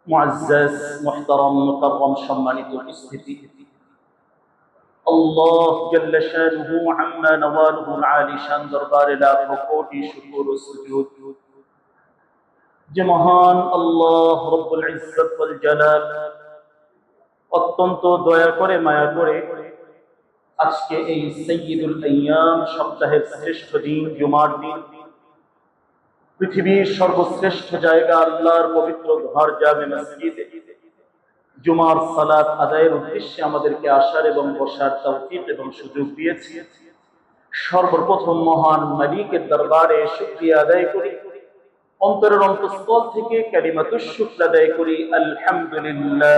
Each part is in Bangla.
মুআজ্জাজ মুহতারাম মুকাররম সম্মানিত উপস্থিতি, আল্লাহ জাল্লা শানুহু আম্মা নওয়ালুহুল আলী শান দরবারে লাখো কোটি শুকর ও সুজুদ যে মহান আল্লাহ রব্বুল ইজ্জত ওয়াল জালাল অত্যন্ত দয়া করে মায়া করে আজকে এই সাইয়্যিদুল আইয়াম সপ্তাহের শ্রেষ্ঠ দিন জুমার দিন, পৃথিবীর সর্বশ্রেষ্ঠ জায়গা আল্লাহর পবিত্র ঘর জামে মসজিদে জুমার সালাত আদায়ের উদ্দেশ্যে আমাদেরকে আসার এবং বসার তৌফিক এবং সুযোগ দিয়েছে। সর্বপ্রথম মহান মালিকের দরবারে শুকরিয়া আদায় করি, অন্তরের অন্তঃস্থল থেকে কালিমাতুশ শুকর আদায় করি, আলহামদুলিল্লাহ।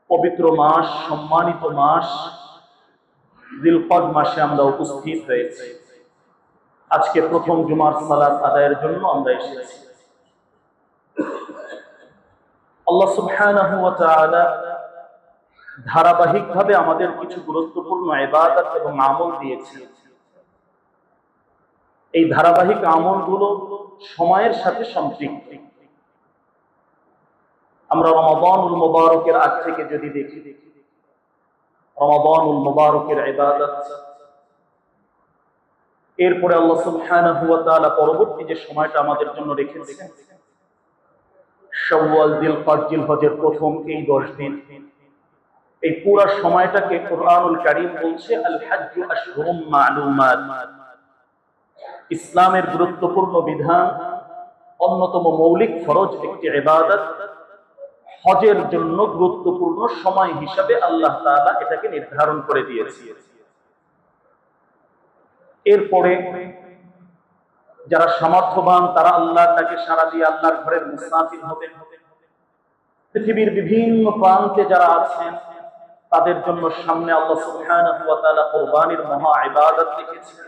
পবিত্র মাস, সম্মানিত মাস জিলকদ মাসে আমরা উপস্থিত হয়েছি। আজকে প্রথম জুমার সালাত আদায়ের জন্য আমরা এসেছি। আল্লাহ সুবহানাহু ওয়া তাআলা ধারাবাহিকভাবে আমাদের কিছু গুরুত্বপূর্ণ ইবাদত এবং আমল দিয়েছেন। এই ধারাবাহিক আমলগুলো সময়ের সাথে সম্পৃক্ত। আমরা রমাদানুল মুবারকের আগ থেকে যদি দেখি, রমাদানুল মুবারকের ইবাদত, এরপরে আল্লাহ সুবহানাহু ওয়া তাআলা পরবর্তী যে সময়টা আমাদের জন্য রেখেছেন, শাওয়াল, জিলকদ, জিলহজের প্রথম এই 10 দিন, এই পুরো সময়টাকে কুরআনুল কারীম বলছে আল হজ্জু আশহুরুম মা'লুমাত। ইসলামের গুরুত্বপূর্ণ বিধান, অন্যতম মৌলিক ফরজ একটি ইবাদত, হজের জন্য গুরুত্বপূর্ণ সময় হিসাবে আল্লাহ তাআলা এটাকে নির্ধারণ করে দিয়েছে। এরপরে যারা সামর্থ্যবান তারা আল্লাহর ডাকে সাড়া দিয়ে আল্লাহর ঘরের মুসাফির হবেন। পৃথিবীর বিভিন্ন প্রান্তে যারা আছেন তাদের জন্য সামনে আল্লাহ সুবহানাহু ওয়া তাআলা কুরবানির মহা ইবাদত রেখেছেন।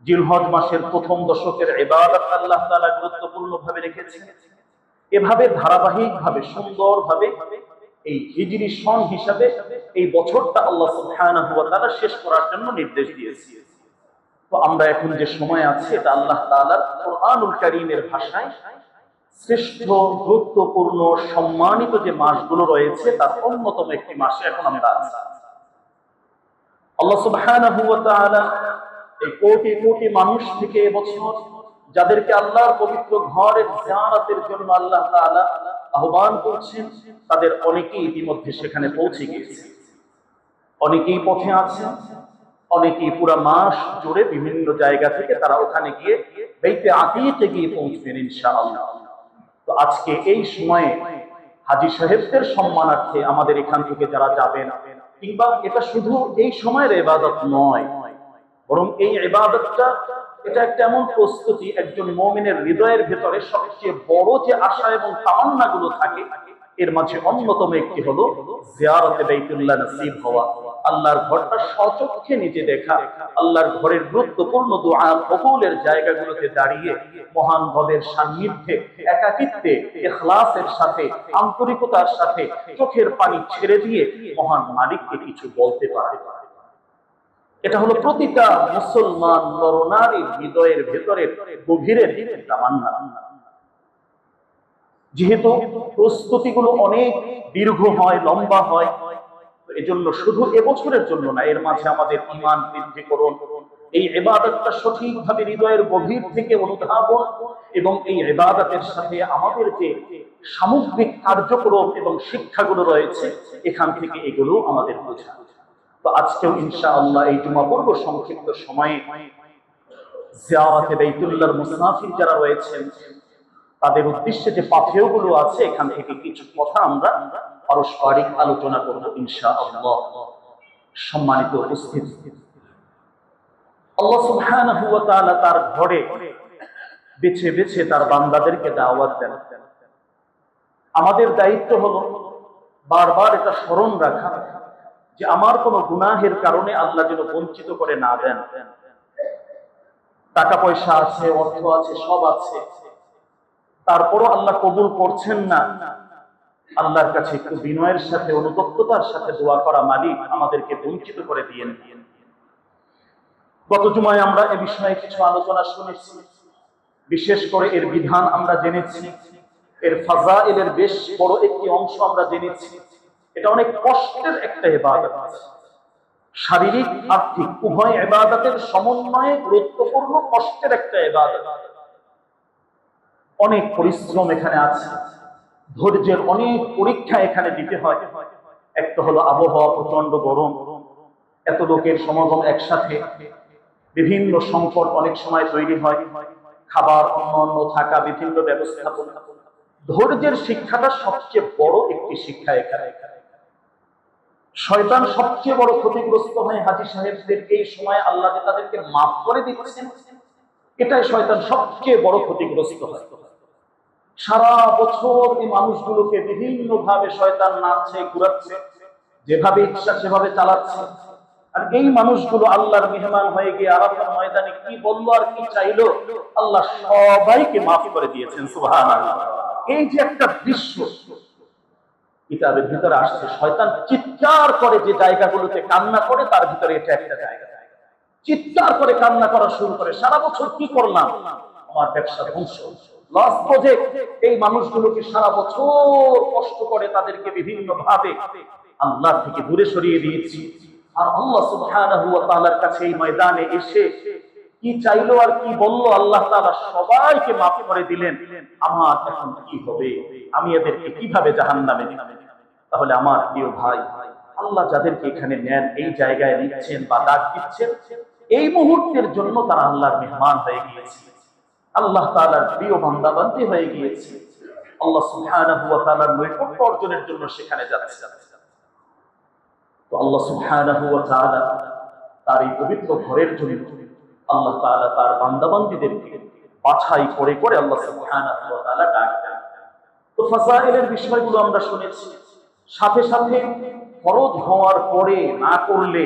জিলহজ মাসের প্রথম দশকের ইবাদত আল্লাহ তাআলা গুরুত্বপূর্ণভাবে রেখেছেন। এভাবে ধারাবাহিকভাবে সুন্দরভাবে এই হিজরি সন হিসাবে এই বছরটা আল্লাহ সুবহানাহু ওয়া তাআলা শেষ করার জন্য নির্দেশ দিয়েছেন। তো আমরা এখন যে সময় আছে এটা আল্লাহ তাআলার কুরআনুল কারীমের ভাষায় শ্রেষ্ঠ, গুরুত্বপূর্ণ, সম্মানিত যে মাসগুলো রয়েছে তার অন্যতম একটি মাসে এখন আমরা আছি। আল্লাহ সুবহানাহু ওয়া তাআলা এই কোটি কোটি মানুষ থেকে এবছর যাদেরকে আল্লাহর পবিত্র ঘরের জিয়ারতের জন্য আল্লাহ তাআলা আহ্বান করছেন, তাদের অনেকেই ইতিমধ্যে সেখানে পৌঁছে গিয়েছে। অনেকেই পথে আছেন, অনেকেই পুরো মাস জুড়ে বিভিন্ন জায়গা থেকে তারা ওখানে গিয়ে বাইতে আতিকে গিয়ে পৌঁছবেন ইনশাআল্লাহ। তো আজকে এই সময়ে হাজী সাহেবদের সম্মানার্থে আমাদের এখান থেকে যারা যাবেন, কিংবা এটা শুধু এই সময়ের ইবাদত নয়, বরং এই ইবাদতটা এটা একটা এমন প্রস্তুতি, একজন মুমিনের হৃদয়ের ভিতরে সবচেয়ে বড় যে আশা এবং তামান্না গুলো থাকে এর মাঝে অন্যতম একটি হলো জিয়ারতে বাইতুল্লাহ নসিব হওয়া, আল্লাহর ঘরটা স্বচক্ষে নিজে দেখা, আল্লাহর ঘরের গুরুত্বপূর্ণ দুআ কবুলের জায়গাগুলোতে দাঁড়িয়ে মহান রবের সান্নিধ্যে একাকিত্বে ইখলাসের সাথে, আন্তরিকতার সাথে চোখের পানি ছেড়ে দিয়ে মহান মালিককে কিছু বলতে পারে। এটা হলো প্রতিটা মুসলমান নরনারীর হৃদয়ের ভেতরের গভীরের তামান্না। যেহেতু প্রস্তুতিগুলো অনেক দীর্ঘ হয়, লম্বা হয়, এজন্য শুধু এবছরের জন্য না, এর মাঝে আমাদের ঈমান বৃদ্ধি করুন, এই ইবাদতটা সঠিকভাবে হৃদয়ের গভীর থেকে অনুধাবন এবং এই ইবাদতের সাথে আমাদের যে সামগ্রিক কার্যক্রম এবং শিক্ষাগুলো রয়েছে এখান থেকে এগুলো আমাদের বোঝা। তো আজকেও ইনশাআল্লাহ এই জুমা পূর্ব সংক্ষিপ্ত সময়ে জিয়ারতে বাইতুল্লাহর মুসাফির যারা রয়েছেন তাদের উদ্দেশ্যে যে পাথেয়গুলো আছে এখান থেকে কিছু কথা আমরা পারস্পরিক আলোচনা করব ইনশাআল্লাহ। সম্মানিত উপস্থিতি, আল্লাহ সুবহানাহু ওয়া তাআলা তার ঘরে বেছে বেছে তার বান্দাদেরকে দাওয়াত দেন। আমাদের দায়িত্ব হলো বারবার এটা স্মরণ রাখা যে আমার কোনো গুনাহের কারণে আল্লাহ যেন বঞ্চিত করে না দেন। টাকা পয়সা আছে, অর্থ আছে, সব আছে, তারপরও আল্লাহ কবুল করছেন না। আল্লাহর কাছে একটু বিনয়ের সাথে, অনুতপ্ততার সাথে দোয়া করা, মালিক আমাদেরকে বঞ্চিত করে দিয়েন। গত জুমায় আমরা এ বিষয়ে কিছু আলোচনা শুনেছি। বিশেষ করে এর বিধান আমরা জেনেছি, এর ফাজাইলের বেশ বড় একটি অংশ আমরা জেনেছি। এটা অনেক কষ্টের একটা ইবাদত, শারীরিক আর্থিক উভয় ইবাদতের সমন্বয়ে গুরুত্বপূর্ণ কষ্টের একটা ইবাদত। অনেক পরিশ্রম এখানে আছে, ধৈর্যের অনেক পরীক্ষা এখানে দিতে হয়। একটা হলো আবহাওয়া প্রচন্ড গরম, এত লোকের সমাগম একসাথে, বিভিন্ন সংকট অনেক সময় তৈরি হয়, খাবার অন্য থাকা, বিভিন্ন ব্যবস্থাপনা। ধৈর্যের শিক্ষাটা সবচেয়ে বড় একটি শিক্ষা এখানে। শয়তান সবচেয়ে বড় ক্ষতিগ্রস্ত হয় হাজী সাহেবদের এই সময় আল্লাহ যে তাদেরকে মাফ করে দিচ্ছেন, এটাই শয়তান সবচেয়ে বড় ক্ষতিগ্রস্ত হয়। সারা বছর এই মানুষগুলোকে বিভিন্ন ভাবে শয়তান নাচছে, ঘুরাচ্ছে, যেভাবে ইচ্ছা সেভাবে চালাচ্ছে। আর এই মানুষগুলো আল্লাহর মেহমান হয়ে গিয়ে আরাফার ময়দানে কি বললো আর কি চাইলো, আল্লাহ সবাইকে মাফ করে দিয়েছেন। সুবহানাল্লাহ। এই যে একটা দৃশ্য কিতাবের ভিতরে আসছে, শয়তান চিৎকার করে যে জায়গাগুলোতে কান্না করে, তার ভিতরে এটা একটা জায়গা। চিৎকার করে কান্না করা শুরু করে, সারা বছর কি করলাম, আমার ব্যবসা ধ্বংস, লস প্রজেক্ট। এই মানুষগুলোকে সারা বছর কষ্ট করে তাদেরকে বিভিন্ন ভাবে আল্লাহ থেকে দূরে সরিয়ে দিয়েছি। আর আল্লাহ সুবহানাহু ওয়া তাআলার কাছে এই ময়দানে এসে কি চাইলো আর কি বললো, আল্লাহ তাআলা সবাইকে মাফ করে দিলেন। আমার এখন কি হবে, আমি এদেরকে কিভাবে জাহান্নামে দিব? তাহলে আমার প্রিয় ভাই, আল্লাহ যাদেরকে এখানে নেন, এই জায়গায় নিচ্ছেন বা ডাক দিচ্ছেন, এই মুহূর্তের জন্য তারা আল্লাহর মেহমান হয়ে গিয়েছে, আল্লাহ তাআলার প্রিয় বান্দাবান্দি হয়ে গিয়েছে, আল্লাহ সুবহানাহু ওয়া তাআলার নৈকট্য অর্জনের জন্য সেখানে যাচ্ছে। তো আল্লাহ সুবহানাহু ওয়া তাআলা তার এই পবিত্র ঘরের জন্য আল্লাহ তাআলা তার বান্দাবান্দীদেরকে বাছাই করে করে আল্লাহ সুবহানাহু ওয়া তাআলা ডাক দেন। তো ফাজাইলের বিষয়গুলো আমরা শুনেছি, সাথে সাথে ফরজ হওয়ার পরে না করলে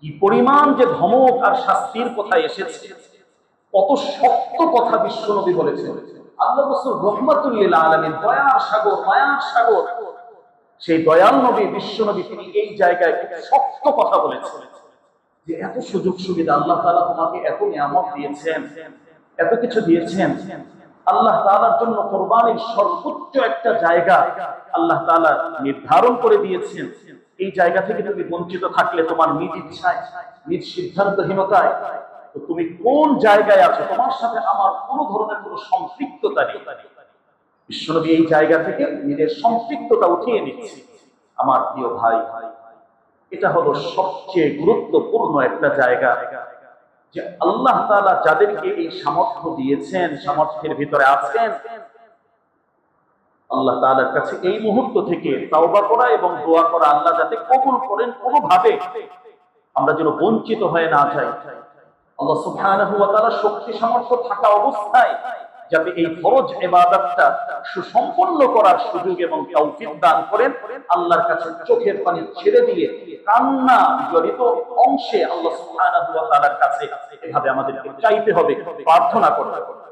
কি পরিমাণ যে ধমক আর শাস্তির কথা এসেছে, কত শক্ত কথা বিশ্বনবী বলেছেন। আল্লাহ রাসূল রাহমাতুল লিল আলামিন, দয়ার সাগর, মায়ার সাগর, সেই দয়াল নবী বিশ্বনবী, তিনি এই জায়গায় খুব শক্ত কথা বলেছেন যে এত সুযোগ সুবিধা আল্লাহ তাআলা তোমাকে এত নিয়ামত দিয়েছেন, এত কিছু দিয়েছেন। আল্লাহ তাআলার জন্য কুরবানির সর্বোচ্চ একটা জায়গা আল্লাহ তাআলা নির্ধারণ করে দিয়েছেন। এই জায়গা থেকে তুমি বঞ্চিত থাকলে তোমার নিজ ইচ্ছায়, নিজ সিদ্ধান্তহীনতায়, তো তুমি কোন জায়গায় আছো, তোমার সাথে আমার কোনো ধরনের কোনো সম্পৃক্ততা নেই। বিশ্বনবী এই জায়গা থেকে নিজের সম্পৃক্ততা উঠিয়ে নিচ্ছে। আমার প্রিয় ভাই, এটা হলো সবচেয়ে গুরুত্বপূর্ণ একটা জায়গা, যে আল্লাহ তাআলা যাদেরকে এই সামর্থ্য দিয়েছেন, সামর্থ্যের ভিতরে আছেন, আল্লাহ তাআলার কাছে এই মুহূর্ত থেকে তাওবা করা এবং দোয়া করা, আল্লাহ যাতে কবুল করেন, কোনোভাবে আমরা যেন বঞ্চিত হয়ে না যাই। আল্লাহ সুবহানাহু ওয়া তাআলা শক্তি সামর্থ্য থাকা অবস্থায় যাতে এই ফরজ ইবাদতটা সুসম্পন্ন করার সুযোগ এবং তৌফিক দান করেন, আল্লাহর কাছে চোখের পানি ছেড়ে দিয়ে কান্না জড়িত অংশে আল্লাহ সুবহানাহু ওয়া তাআলার কাছে এভাবে আমাদেরকে চাইতে হবে, প্রার্থনা করতে হবে।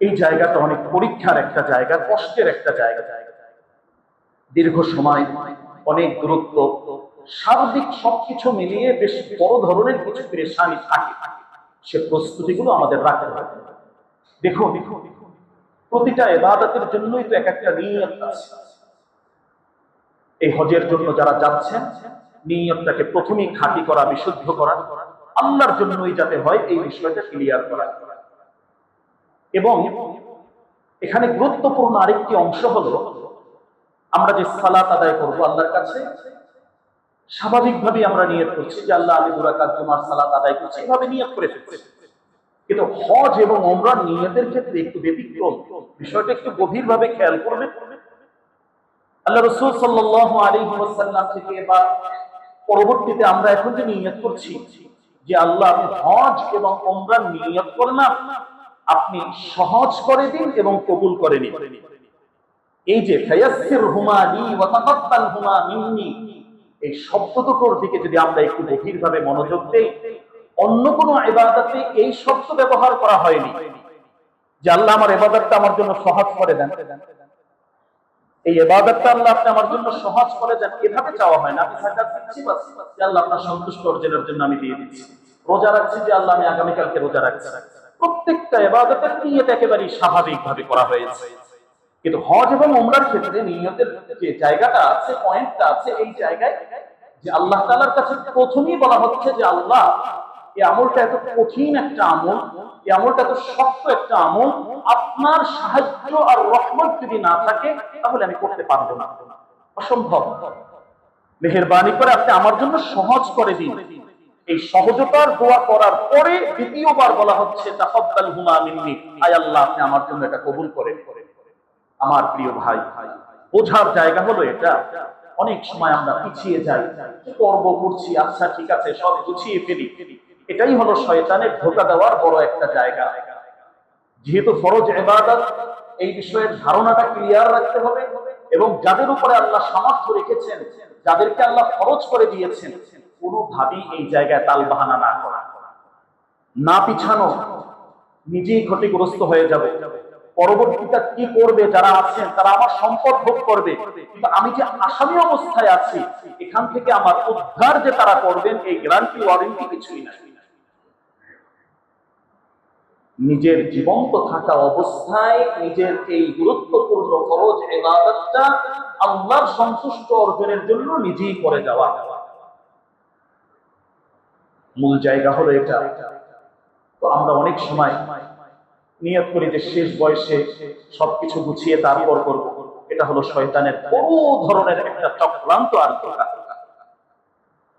এই জায়গাটা অনেক পরীক্ষার একটা জায়গা, কষ্টের একটা জায়গা, দীর্ঘ সময়, অনেক দূরত্ব, সার্বিক সবকিছু মিলিয়ে বেশ বড় ধরনের কিছু পেরেশানি থাকে। সে প্রস্তুতিগুলো আমাদের রাখতে হবে। দেখো, প্রতিটা ইবাদতের জন্যই তো এক একটা নিয়ত আছে। এই হজের জন্য যারা যাচ্ছেন, নিয়তটাকে প্রথমেই খাঁটি করা, বিশুদ্ধ করা, আল্লাহর জন্যই যাতে হয়, এই বিষয়টা ক্লিয়ার করা। এবং এখানে গুরুত্বপূর্ণ আরেকটি অংশ হলো, আমরা যে সালাত আদায় করবো আল্লাহর কাছে, স্বাভাবিকভাবে আমরা নিয়ত করছি যে আল্লাহ আমি 2 রাকাত জুমার সালাত আদায় করছি, এভাবে নিয়ত করে ফেলছি। কিন্তু হজ এবং উমরার নিয়তের ক্ষেত্রে একটু ব্যতিক্রম, বিষয়টা একটু গভীরভাবে খেয়াল করবে। আল্লাহ রাসূল সাল্লাল্লাহু আলাইহি ওয়াসাল্লাম থেকে বা পরবর্তীতে আমরা এখন যে নিয়ত করছি যে আল্লাহ আমি হজ এবং উমরার নিয়ত করলাম, আপনি সহজ করে দিন এবং কবুল করে নিন। এই যে ফায়াসসিরহুমা লি ওয়া তাকাব্বালহুমা মিন্নি, এই শব্দ দুটোর দিকে যদি আমরা একটু গভীরভাবে মনোযোগ দেই, অন্য কোনো ইবাদতে এই শব্দ ব্যবহার করা হয়নি যে আল্লাহ আমার ইবাদতটা আমার জন্য সহজ করে দেন, এই ইবাদতটা আল্লাহ আপনি আমার জন্য সহজ করে দেন, এভাবে চাওয়া হয় না। আমি যাকাত দিচ্ছি বাস, যে আল্লাহ আপনার সন্তুষ্ট অর্জনের জন্য আমি দিয়ে দিচ্ছি। রোজা রাখছি যে আল্লাহ আমি আগামীকালকে রোজা রাখছি, প্রত্যেকটা ইবাদতের নিয়ত একেবারেই স্বাভাবিকভাবে করা হয়েছে। কিন্তু হজ এবং উমরার ক্ষেত্রে নিয়তের যে জায়গাটা আছে, পয়েন্টটা আছে, এই জায়গায় যে আল্লাহ তাআলার কাছে প্রথমেই বলা হচ্ছে যে আল্লাহ, এই আমলটা এত কঠিন একটা আমল, এই আমলটা এত শক্ত একটা আমল, আপনার সাহায্য আর রহমত যদি না থাকে তাহলে আমি করতে পারবো না, অসম্ভব। মেহেরবানি করে আপনি আমার জন্য সহজ করে দিন। এই সহজতার দোয়া করার পরে দ্বিতীয়বার বলা হচ্ছে তাকাব্বালহুমা মিন্নি, আয় আল্লাহ আপনি আমার জন্য এটা কবুল করেন। আমার প্রিয় ভাই, বোঝার জায়গা হলো এটা। অনেক সময় আমরা পিছিয়ে যাই, করব করছি, আচ্ছা ঠিক আছে সব গুছিয়ে ফেলি। এটাই হলো শয়তানের ধোঁকা দেওয়ার বড় একটা জায়গা। যেহেতু ফরজ ইবাদত, এই বিষয়ের ধারণাটা ক্লিয়ার রাখতে হবে, এবং যাদের উপরে আল্লাহ সামর্থ্য রেখেছেন, যাদেরকে আল্লাহ ফরজ করে দিয়েছেন, কোনোভাবেই এই জায়গায় তালবাহানা না করা, না পিছানো, নিজেই ক্ষতিগ্রস্ত হয়ে যাবে। পরবর্তীটা কি করবে যারা আছেন, তারা আমার সম্পদ ভোগ করবে, কিন্তু আমি যে আসামি অবস্থায় আছি, এখান থেকে আমার উদ্ধার যে তারা করবেন, এই গ্যারান্টি ওয়ারেন্টি কিছুই নাই। নিজের জীবন্ত থাকা অবস্থায় নিজের এই গুরুত্বপূর্ণ ফরজ ইবাদতটা আল্লাহর সন্তুষ্ট অর্জনের জন্য নিজেই করে যাওয়া, মূল জায়গা হলো এটা। তো আমরা অনেক সময় নিয়ত করি যে শেষ বয়সে সবকিছু গুছিয়ে তারপর করব। এটা হলো শয়তানের বড় ধরনের একটা চক্রান্ত আর ধোঁকা।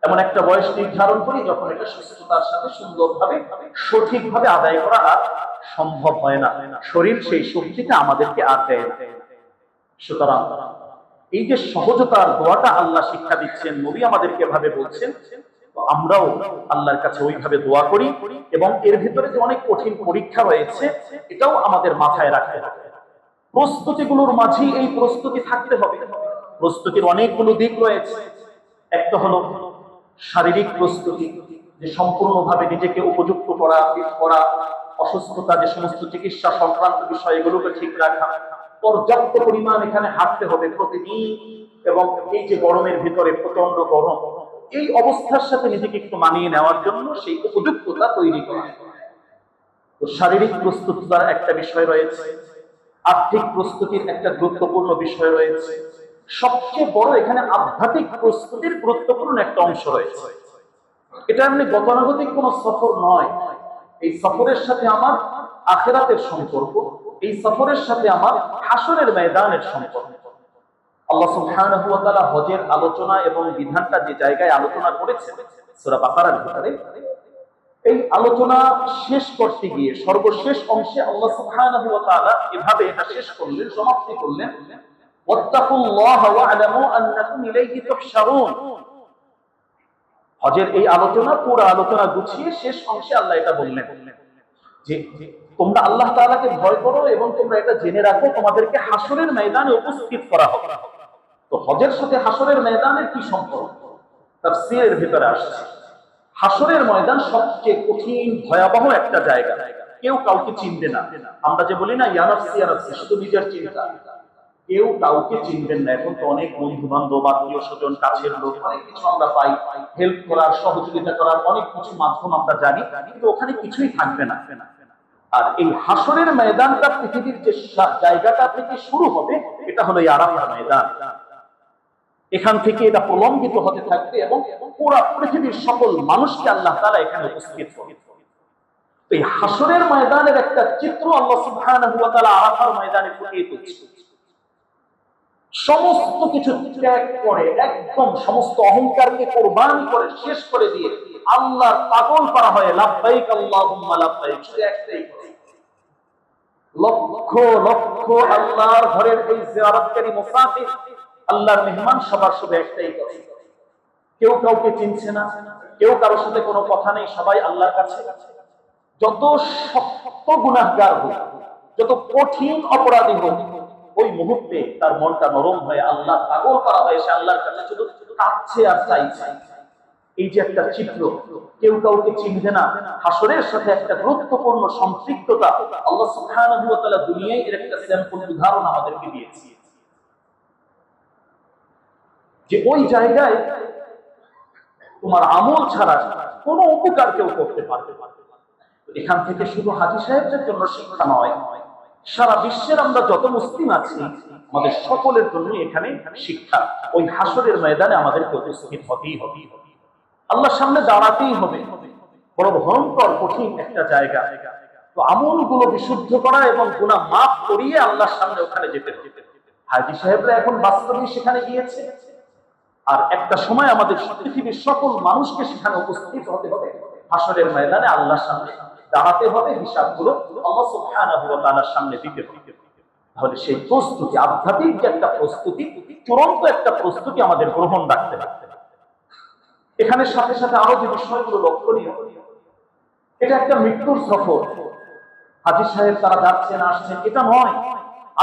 এমন একটা বয়স নির্ধারণ করি যখন এটা সুস্থতার সাথে সুন্দরভাবে সঠিকভাবে আদায় করা আর সম্ভব হয় না, শরীর সেই শক্তিটা আমাদেরকে আর দেয় না। সুতরাং এই যে সহজতার দোয়াটা আল্লাহ শিক্ষা দিচ্ছেন, নবী আমাদেরকে এভাবে বলছেন, তো আমরাও আল্লাহর কাছে ওইভাবে দোয়া করি। এবং এর ভিতরে যে অনেক কঠিন পরীক্ষা রয়েছে, এটাও আমাদের মাথায় রাখতে হবে। প্রস্তুতিগুলোর মাঝেই এই প্রস্তুতি থাকতে হবে। প্রস্তুতির অনেকগুলো দিক রয়েছে। একটা হলো শারীরিক প্রস্তুতি, যে সম্পূর্ণভাবে নিজেকে উপযুক্ত করা, ফিট করা, অসুস্থতা যে সমস্ত চিকিৎসা সংক্রান্ত বিষয়, এগুলোকে ঠিক রাখা। পর্যাপ্ত পরিমাণ এখানে হাঁটতে হবে প্রতিদিন, এবং এই যে গরমের ভিতরে প্রচন্ড গরম, এই অবস্থার সাথে নিজেকে একটু মানিয়ে নেওয়ার জন্য সেই উপযুক্ততা তৈরি করা। তো শারীরিক প্রস্তুতির একটা বিষয় রয়েছে, আর্থিক প্রস্তুতির একটা গুরুত্বপূর্ণ বিষয় রয়েছে, সবচেয়ে বড় এখানে আধ্যাত্মিক প্রস্তুতির গুরুত্বপূর্ণ একটা অংশ রয়েছে। এটা এমনি গতানুগতিক কোন সফর নয়। এই সফরের সাথে আমার আখিরাতের সম্পর্ক, এই সফরের সাথে আমার হাসরের ময়দানের সম্পর্ক। আল্লাহ সুবহানাহু ওয়া তাআলা হজের আলোচনা এবং বিধানটা যে জায়গায় আলোচনা করেছেন সূরা বাকারার ভিতরে, এই আলোচনা শেষ করতে গিয়ে সর্বশেষ অংশে আল্লাহ সুবহানাহু ওয়া তাআলা এভাবে এটা শেষ করলেন, সমাপ্তি করলেন, ওয়াত্তাকুল্লাহা ওয়া'লামু আন্নাকুম ইলাইহি তুহশারুন। হজের এই আলোচনা, পুরো আলোচনা গুছিয়ে শেষ অংশে আল্লাহ এটা বললেন যে তোমরা আল্লাহ তাআলাকে ভয় করো এবং তোমরা এটা জেনে রাখো তোমাদেরকে হাসরের ময়দানে উপস্থিত করা হবে। তো হজের সাথে হাসরের ময়দানের কি সম্পর্ক? তাফসীরের ভিতরে আসছে, হাসরের ময়দান সবচেয়ে কঠিন ভয়াবহ একটা জায়গা। কেউ কাউকে চিনবে না। আমরা যে বলি না ইয়া নাফসি ইয়া নাফসি, শুধু নিজের চিন্তা, কেউ কাউকে চিনবেন না। এখন তো অনেক বন্ধু বান্ধব, আত্মীয় স্বজন, কাছের লোক, অনেক কিছু আমরা পাই, হেল্প করার, সহযোগিতা করার অনেক কিছু মাধ্যম আমরা জানি, কিন্তু ওখানে কিছুই থাকবে না। আর এই হাসরের ময়দানটা পৃথিবীর যে জায়গাটা থেকে শুরু হবে, এটা হলো এই আরাফার ময়দান। এখান থেকে এটা প্রলম্বিত হতে থাকবে এবং পুরো পৃথিবীর সকল মানুষকে আল্লাহ তাআলা এখানে উপস্থিত করবেন। এই হাসরের ময়দানের একটা চিত্র আল্লাহ সুবহানাহু ওয়া তাআলা আরাফার ময়দানে ফুটিয়ে তুলছেন। সমস্ত কিছু ত্যাগ করে, একদম সমস্ত অহংকারকে কোরবানি করে শেষ করে দিয়ে আল্লাহর পাগল করা হয় লাব্বাইক আল্লাহুম্মা লাব্বাইক, শুধু একটাই কথা, লক্ষ লক্ষ আল্লাহর ঘরের এই জিয়ারতকারী মুসাফির, আল্লাহর মেহমান, সবার শুধু একটাই কথা, কেউ কাউকে চিনছে না, কেউ কারোর সাথে কোনো কথা নেই, সবাই আল্লাহর কাছে। যত শক্ত গুনাহগার হোক, যত কঠিন অপরাধী হোক, ওই মুহূর্তে তার মনটা নরম হয়ে আল্লাহ পাগল করা হয়, সে আল্লাহর কাছে শুধু কাঁদছে আর চাইছে। এই যে একটা চিত্র, কেউ কাউকে চিনবে না, হাসরের সাথে একটা গুরুত্বপূর্ণ সম্পৃক্ততা আল্লাহ সুবহানাহু ওয়া তাআলা দুনিয়ায় এর একটা স্যাম্পল উদাহরণ আমাদেরকে দিয়েছে, যে ওই জায়গায় তোমার আমল ছাড়া কোনো উপকার কেউ করতে পারবে না। এখান থেকে শুধু হাজী সাহেবদের জন্য শিক্ষা নয়, সারা বিশ্বের আমরা যত মুসলিম আছি আমাদের সকলের জন্য এখানে শিক্ষা। ওই হাসরের ময়দানে আমাদেরকে উপস্থিত হতেই হবে, আল্লাহর সামনে দাঁড়াতেই হবে। বড় ভয়ঙ্কর কঠিন একটা জায়গা। তো আমলগুলো বিশুদ্ধ করা এবং গুনাহ মাফ করিয়ে আল্লাহর সামনে ওখানে যেতে হবে। হাজী সাহেবরা এখন বাস্তবে সেখানে গিয়েছে, আর একটা সময় আমাদের পৃথিবীর সকল মানুষকে সেখানে উপস্থিত হতে হবে, হাসরের ময়দানে আল্লাহর সামনে দাঁড়াতে হবে, হিসাবগুলো আল্লাহ সুবহানাহু ওয়া তাআলার সামনে দিতে হবে। তাহলে সেই প্রস্তুতি, আধ্যাত্মিক যে একটা প্রস্তুতি, চূড়ান্ত একটা প্রস্তুতি আমাদের গ্রহণ রাখতে হবে। এখানে সাথে সাথে আরো যে বিষয়গুলো লক্ষণীয়, এটা একটা মৃত্যুর সফর। হাজী সাহেব তারা যাচ্ছেন আসছেন এটা নয়,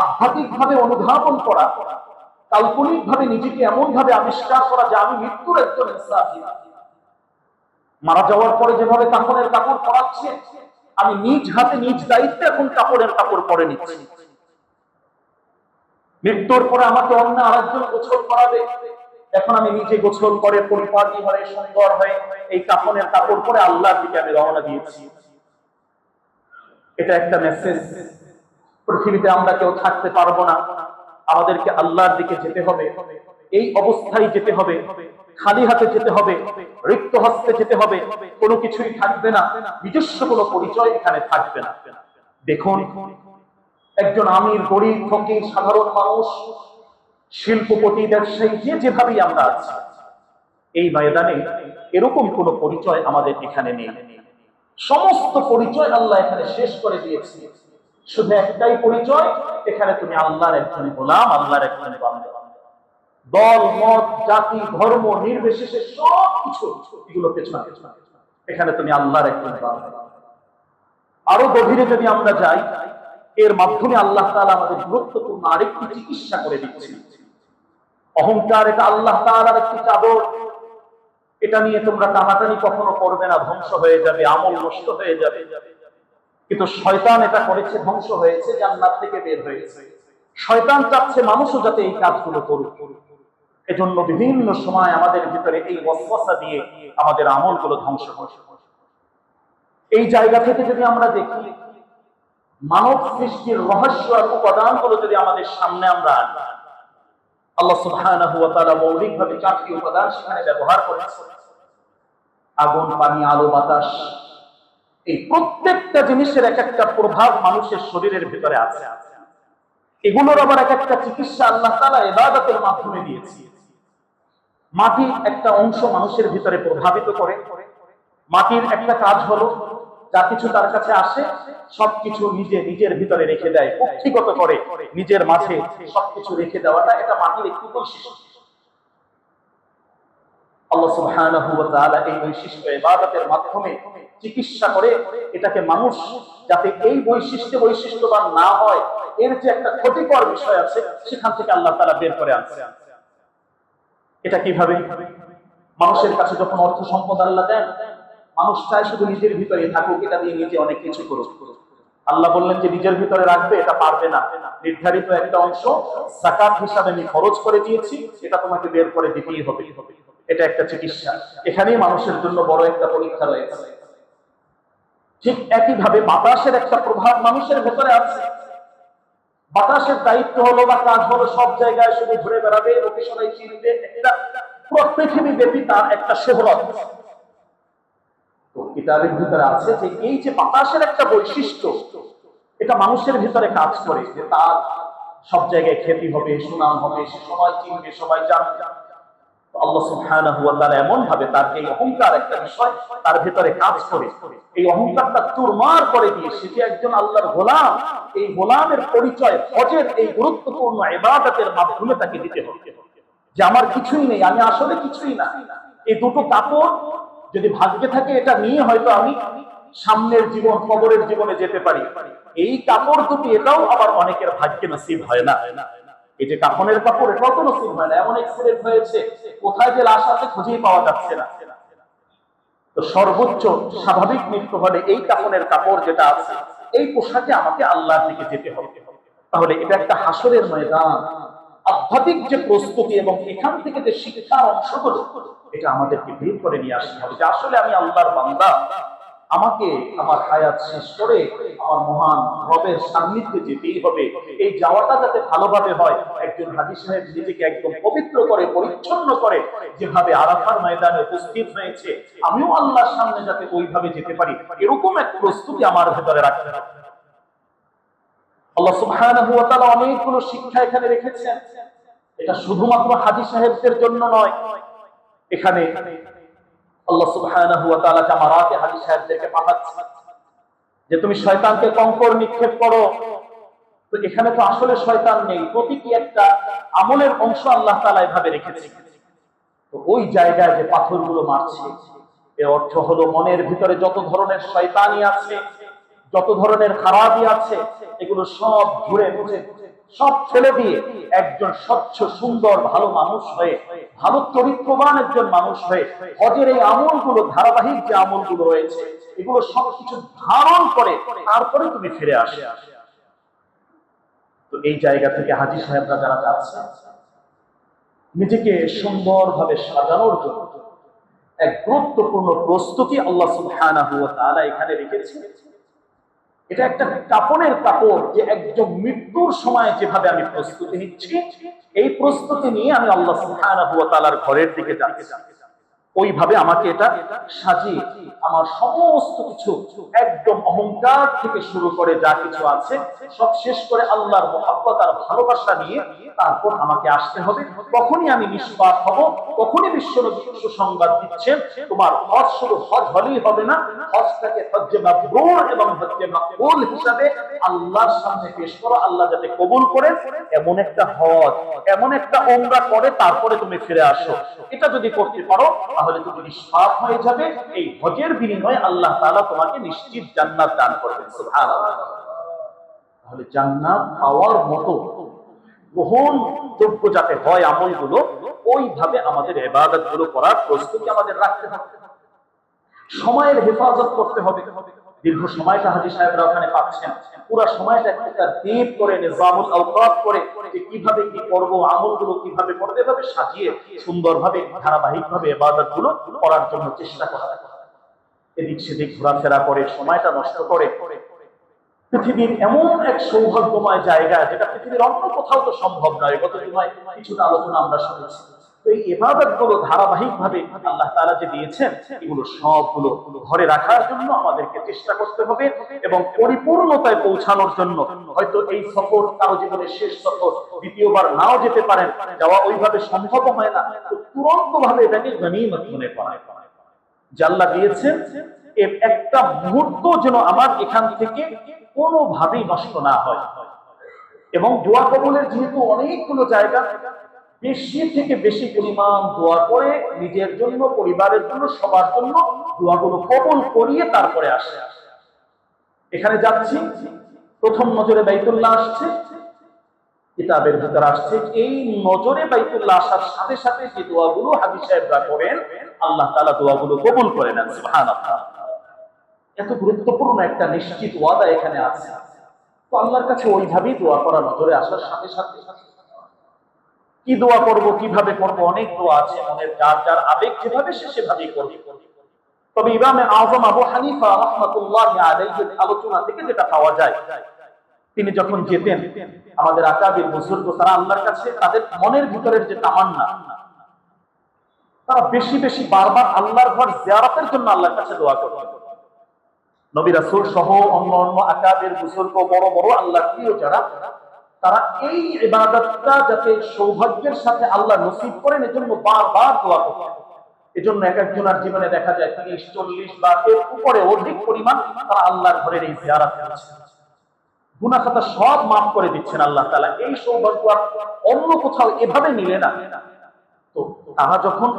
আধ্যাত্মিক ভাবে অনুধাবন করা, কাল্পনিক ভাবে নিজেকে এমন ভাবে আবিষ্কার করা যে আমি মৃত্যুর একজন মুসাফির। মারা যাওয়ার পরে যেভাবে কাপড়ের কাপড় পরাচ্ছে, আমি নিজ হাতে নিজ দায়িত্বে এখন কাপড়ের কাপড় পরে নিচ্ছি। মৃত্যুর পরে আমাকে অন্য আরেকজন গোসল করাবে, এখন আমি নিজে গোসল করে পরিপাটি হয়ে সুন্দর হয়ে এই কাপড়ের কাপড় পরে আল্লাহর দিকে আমি রওনা দিয়েছি। এটা একটা মেসেজ, পৃথিবীতে আমরা কেউ থাকতে পারবো না, আমাদেরকে আল্লাহর দিকে যেতে হবে। এই অবস্থায় যেতে হবে, খালি হাতে যেতে হবে, রিক্ত হস্তে যেতে হবে, কোনো কিছুই থাকবে না, নিজস্ব কোনো পরিচয় এখানে থাকবে না। দেখুন, একজন আমির, গরিব, ফকির, সাধারণ মানুষ, শিল্পপতি, ব্যবসায়ী, যে যেভাবেই আমরা আছি, এই ময়দানে এরকম কোনো পরিচয় আমাদের এখানে নেই। সমস্ত পরিচয় আল্লাহ এখানে শেষ করে দিয়েছে। শুধু একটাই পরিচয়, এখানে তুমি আল্লাহর একজন গোলাম, আল্লাহর একজন বান্দা। দল, মত, জাতি, ধর্ম নির্বিশেষে সবকিছু এগুলো পেছনে, এখানে তুমি আল্লাহর একজন বান্দা। আরো গভীরে যদি আমরা যাই, এর মাধ্যমে আল্লাহ তাআলা আমাদের গুরুত্বপূর্ণ আরেকটি চিকিৎসা করে দিচ্ছেন। অহংকার, এটা আল্লাহ তাআলার একটি চাদর, এটা নিয়ে তোমরা টানাটানি কখনো করবে না, ধ্বংস হয়ে যাবে, আমল নষ্ট হয়ে যাবে। কিন্তু শয়তান এটা করেছে, ধ্বংস হয়েছে, জান্নাত থেকে বের হয়েছে। শয়তান চাচ্ছে মানুষও যাতে এই কাজগুলো করুক, এজন্য বিভিন্ন সময় আমাদের ভিতরে এই ওয়াসওয়াসা দিয়ে আমাদের আমলগুলো ধ্বংস করে। এই জায়গা থেকে যদি আমরা দেখি, মানব সৃষ্টির রহস্য আর উপাদানগুলো যদি আমাদের সামনে আমরা আনি, আল্লাহ সুবহানাহু ওয়া তাআলা মৌলিকভাবে 4টি উপাদান সেখানে ব্যবহার করেছেন। আগুন, পানি, আলো, বাতাস, এই প্রত্যেকটা জিনিসের এক একটা প্রভাব মানুষের শরীরের ভিতরে আছে। এগুলোর আবার এক একটা চিকিৎসা আল্লাহ তাআলা ইবাদতের মাধ্যমে দিয়েছে। মাটি একটা অংশ মানুষের ভিতরে প্রভাবিত করে। মাটির একটা কাজ হলো, যা কিছু তার কাছে আসে সবকিছু নিজের ভিতরে রেখে দেয়, কক্ষিগত করে নিজের মাঝে সবকিছু রেখে দেওয়াটা, এটা মাটির একটি বৈশিষ্ট্য। আল্লাহ সুবহানাহু ওয়া তাআলা এই বৈশিষ্ট্য ইবাদতের মাধ্যমে চিকিৎসা করে এটাকে মানুষ যাতে এই বৈশিষ্ট্যবান না হয়, এর যে একটা ক্ষতিকর বিষয় আছে সেখান থেকে আল্লাহ তাআলা বের করে আনছে। এটা কিভাবে? মানুষের কাছে যখন অর্থ সম্পদ আল্লাহ দেন, মানুষ চায় শুধু নিজের ভিতরে থাকুক, এটা দিয়ে নিজে অনেক কিছু করুক। আল্লাহ বললেন যে নিজের ভিতরে রাখবে, এটা পারবে না, নির্ধারিত একটা অংশ যাকাত হিসাবে আমি খরচ করে দিয়েছি, এটা তোমাকে বের করে দিতেই হবে। এটা একটা চিকিৎসা। এখানেই মানুষের জন্য বড় একটা পরীক্ষা রয়েছে। ঠিক একইভাবে বাতাসের একটা প্রভাব মানুষের ভেতরে আছে। বাতাসের দায়িত্ব হলো বা কাজ হলো সব জায়গায় শুধু ঘুরে বেড়াবে, ওকে সবাই চিনবে, একটা পুরো পৃথিবী ব্যাপী তার একটা শোহরত। তো কিতাবের ভিতরে আছে যে এই যে বাতাসের একটা বৈশিষ্ট্য, এটা মানুষের ভিতরে কাজ করে যে তার সব জায়গায় খ্যাতি হবে, সুনাম হবে, সে সবাই চিনবে, সবাই জানবে। আল্লাহ সুবহানাহু ওয়া তাআলা এমন ভাবে তার এই অহংকার একটা বিষয় তার ভিতরে কাজ করে, এই অহংকারটা চুরমার করে দিয়ে সে যে একজন আল্লাহর গোলাম, এই গোলামের পরিচয় হজের এই গুরুত্বপূর্ণ ইবাদতের মাধ্যমে তাকে দিতে হবে যে আমার কিছুই নেই, আমি আসলে কিছুই না। এই দুটো কাপড় যদি ভাগ্যে থাকে, এটা নিয়ে হয়তো আমি সামনের জীবন, কবরের জীবনে যেতে পারি। এই কাপড় দুটি, এটাও আবার অনেকের ভাগ্যে নসিব হয় না। এই যে কাফনের কাপড়, এটাও তো নসিব হয় না। এমন এক্সিডেন্ট হয়েছে, কোথায় যে লাশ আছে খুঁজেই পাওয়া যাচ্ছে না। তো সর্বোচ্চ স্বাভাবিক মৃত্যু হলে এই কাফনের কাপড় যেটা আছে, এই পোশাকে আমাকে আল্লাহর দিকে যেতে হবে। তাহলে এটা একটা হাসরের ময়দান, আধ্যাত্মিক যে প্রস্তুতি এবং এখান থেকে যে শিক্ষার অংশগুলো, এটা আমাদেরকে বের করে নিয়ে আসতে হবে যে আসলে আমি আল্লাহর বান্দা, আমাকে আমার হায়াত শেষ করে আমার মহান রবের সান্নিধ্যে যেতেই হবে। এই যাওয়াটা যাতে ভালোভাবে হয়, একজন হাজী সাহেব নিজেকে একদম পবিত্র করে পরিচ্ছন্ন করে যেভাবে আরাফার ময়দানে উপস্থিত হয়েছে, আমিও আল্লাহর সামনে যাতে ওইভাবে যেতে পারি, এরকম এক প্রস্তুতি আমার ভেতরে রাখতে হবে। আল্লাহ সুবহানাহু ওয়া তাআলা অনেকগুলো শিক্ষা এখানে রেখেছেন। এটা শুধুমাত্র হাজী সাহেবদের জন্য নয়, এখানে আল্লাহ সুবহানাহু ওয়া তাআলা জামারাতে হাজী সাহেবদেরকে পাঠাচ্ছেন যে তুমি শয়তানকে কঙ্কর নিক্ষেপ করো। তো এখানে তো আসলে শয়তান নেই, প্রতিটি একটা আমলের অংশ আল্লাহ তাআলা এভাবে রেখেছে। তো ওই জায়গায় যে পাথরগুলো মারছে, এর অর্থ হলো মনের ভিতরে যত ধরনের শয়তানি আছে, যত ধরনের খারাপই আছে, এগুলো সব ঘুরে মুছে সব ছেড়ে দিয়ে একজন স্বচ্ছ সুন্দর ভালো মানুষ হয়ে, ভালো চরিত্রবান একজন মানুষ হয়ে হজের এই আমলগুলো, ধারাবাহিক যে আমলগুলো রয়েছে, এগুলো সবকিছু ধারণ করে তারপরে তুমি ফিরে আসে। তো এই জায়গা থেকে হাজী সাহেবরা যারা যাচ্ছে, নিজেকে সুন্দরভাবে সাজানোর জন্য এক গুরুত্বপূর্ণ প্রস্তুতি আল্লাহ সুবহানাহু ওয়া তাআলা এখানে রেখেছেন। এটা একটা কাপনের কাপড়, যে একদম মৃত্যুর সময় যেভাবে আমি প্রস্তুতি নিচ্ছি, এই প্রস্তুতি নিয়ে আমি আল্লাহ সুবহানাহু ওয়া তাআলার ঘরের দিকে যাচ্ছি, ওইভাবে আমাকে এটা সাজিয়ে আমার সমস্ত কিছু একদম অহংকার থেকে শুরু করে যা কিছু আছে সব শেষ করে আল্লাহর মহব্বত আর ভালোবাসা নিয়ে তারপর আমাকে আসতে হবে। তখনই আমি নিষ্পাপ হব, তখনই বিশ্বনবী সুসংবাদ দিচ্ছেন তোমার হজ শুধু হজ হলেই হবে না, হজটাকে হজ্জে মাবরুর এবং হজ্জে মাকবুল হিসাবে আল্লাহর সামনে পেশ করো। আল্লাহ যাতে কবুল করেন এমন একটা হজ, এমন একটা উমরা করে তারপরে তুমি ফিরে আসো। এটা যদি করতে পারো তাহলে তুমি নিষ্পাপ হয়ে যাবে। এই হজের বিনিময়ে আল্লাহ তাআলা তোমাকে নিশ্চিত জান্নাত দান করবেন। সুবহানাল্লাহ। তাহলে জান্নাত পাওয়ার মতো গ্রহণ যোগ্য যাতে হয় আমলগুলো, ওইভাবে আমাদের ইবাদতগুলো করার প্রস্তুতি আমাদের রাখতে হবে। সময়ের হেফাজত করতে হবে। দীর্ঘ সময়টা হাজী সাহেবরা ওখানে পাচ্ছেন, পুরো সময়টা একটা দ্বীপ করে নিজামুল আওকাত করে যে কিভাবে কি করব, আমলগুলো কিভাবে করব, এভাবে সাজিয়ে সুন্দরভাবে ধারাবাহিকভাবে ইবাদতগুলো করার জন্য চেষ্টা করা। এদিক সেদিক ঘোরাফেরা করে সময়টা নষ্ট করে পৃথিবীর এমন এক সৌভাগ্যময় জায়গা যেটা পৃথিবীর অন্য কোথাও তো সম্ভব নয়। গত জুমায় কিছুটা আলোচনা আমরা শুনেছি। এই ইবাদতগুলো ধারাবাহিকভাবে আল্লাহ তাআলা যে দিয়েছেন, এগুলো সবগুলো ঘরে রাখার জন্য আমাদেরকে চেষ্টা করতে হবে এবং পরিপূর্ণতায় পৌঁছানোর জন্য হয়তো এই সফর কারো জীবনের শেষ সফর, দ্বিতীয়বার নাও যেতে পারেন, যাওয়া ওইভাবে সম্ভব হয় না, তো তুরন্ত ভাবে এটাকে গনিমত মনে করা যে আল্লাহ দিয়েছেন, এর একটা মুহূর্ত যেন আমার এখান থেকে কোনোভাবেই নষ্ট না হয়। এবং দোয়া কবুলের যেহেতু অনেকগুলো জায়গা, বেশি থেকে বেশি পরিমাণ দোয়া করে নিজের জন্য, পরিবারের জন্য, সবার জন্য দোয়াগুলো কবুল করিয়ে তারপরে আসে। এখানে যাচ্ছি, প্রথম নজরে বাইতুল্লাহ আসছে, কিতাবের ভিতরে আসছে, এই নজরে বাইতুল্লাহ আসার সাথে সাথে যে দোয়াগুলো হাজী সাহেবরা করেন, আল্লাহ তাআলা দোয়াগুলো কবুল করে নেন। সুবহানাল্লাহ। এত গুরুত্বপূর্ণ একটা নিশ্চিত ওয়াদা এখানে আছে। তো আল্লাহর কাছে ওইভাবেই দোয়া করা, নজরে আসার সাথে সাথে কি দোয়া করব, কিভাবে করব, অনেক দোয়া আছে, মনের যার যার আবেগ যেভাবে সে সেভাবেই করবে। তবে ইমামে আযম আবু হানিফা রাহমাতুল্লাহি আলাইহির আলোচনা থেকে যেটা পাওয়া যায়, তিনি যখন যেতেন, আমাদের আকাবির বুজুর্গ তারা আল্লাহর কাছে তাদের মনের ভিতরের যে তামান্না, তারা বেশি বেশি বারবার আল্লাহর ঘর জিয়ারতের জন্য আল্লাহর কাছে দোয়া করতেন। নবী রাসূল সহ অন্য অন্য আকাবির বুজুর্গ, বড় বড় আল্লাহর প্রিয় যারা, তারা এই ইবাদতটা যাতে সৌভাগ্যের সাথে আল্লাহ নসিব করেন এজন্য বারবার দোয়া করতেন। এজন্য এক একজনের জীবনে দেখা যায় 30-40 বা এর উপরে অধিক পরিমাণ তারা আল্লাহর ঘরের এই জিয়ারত করেছেন। গুনাহ খাতা সব মাফ করে দিচ্ছেন আল্লাহ তাআলা। এই সৌভাগ্য অন্য কোথাও এভাবে মিলে না। তো তারা যখন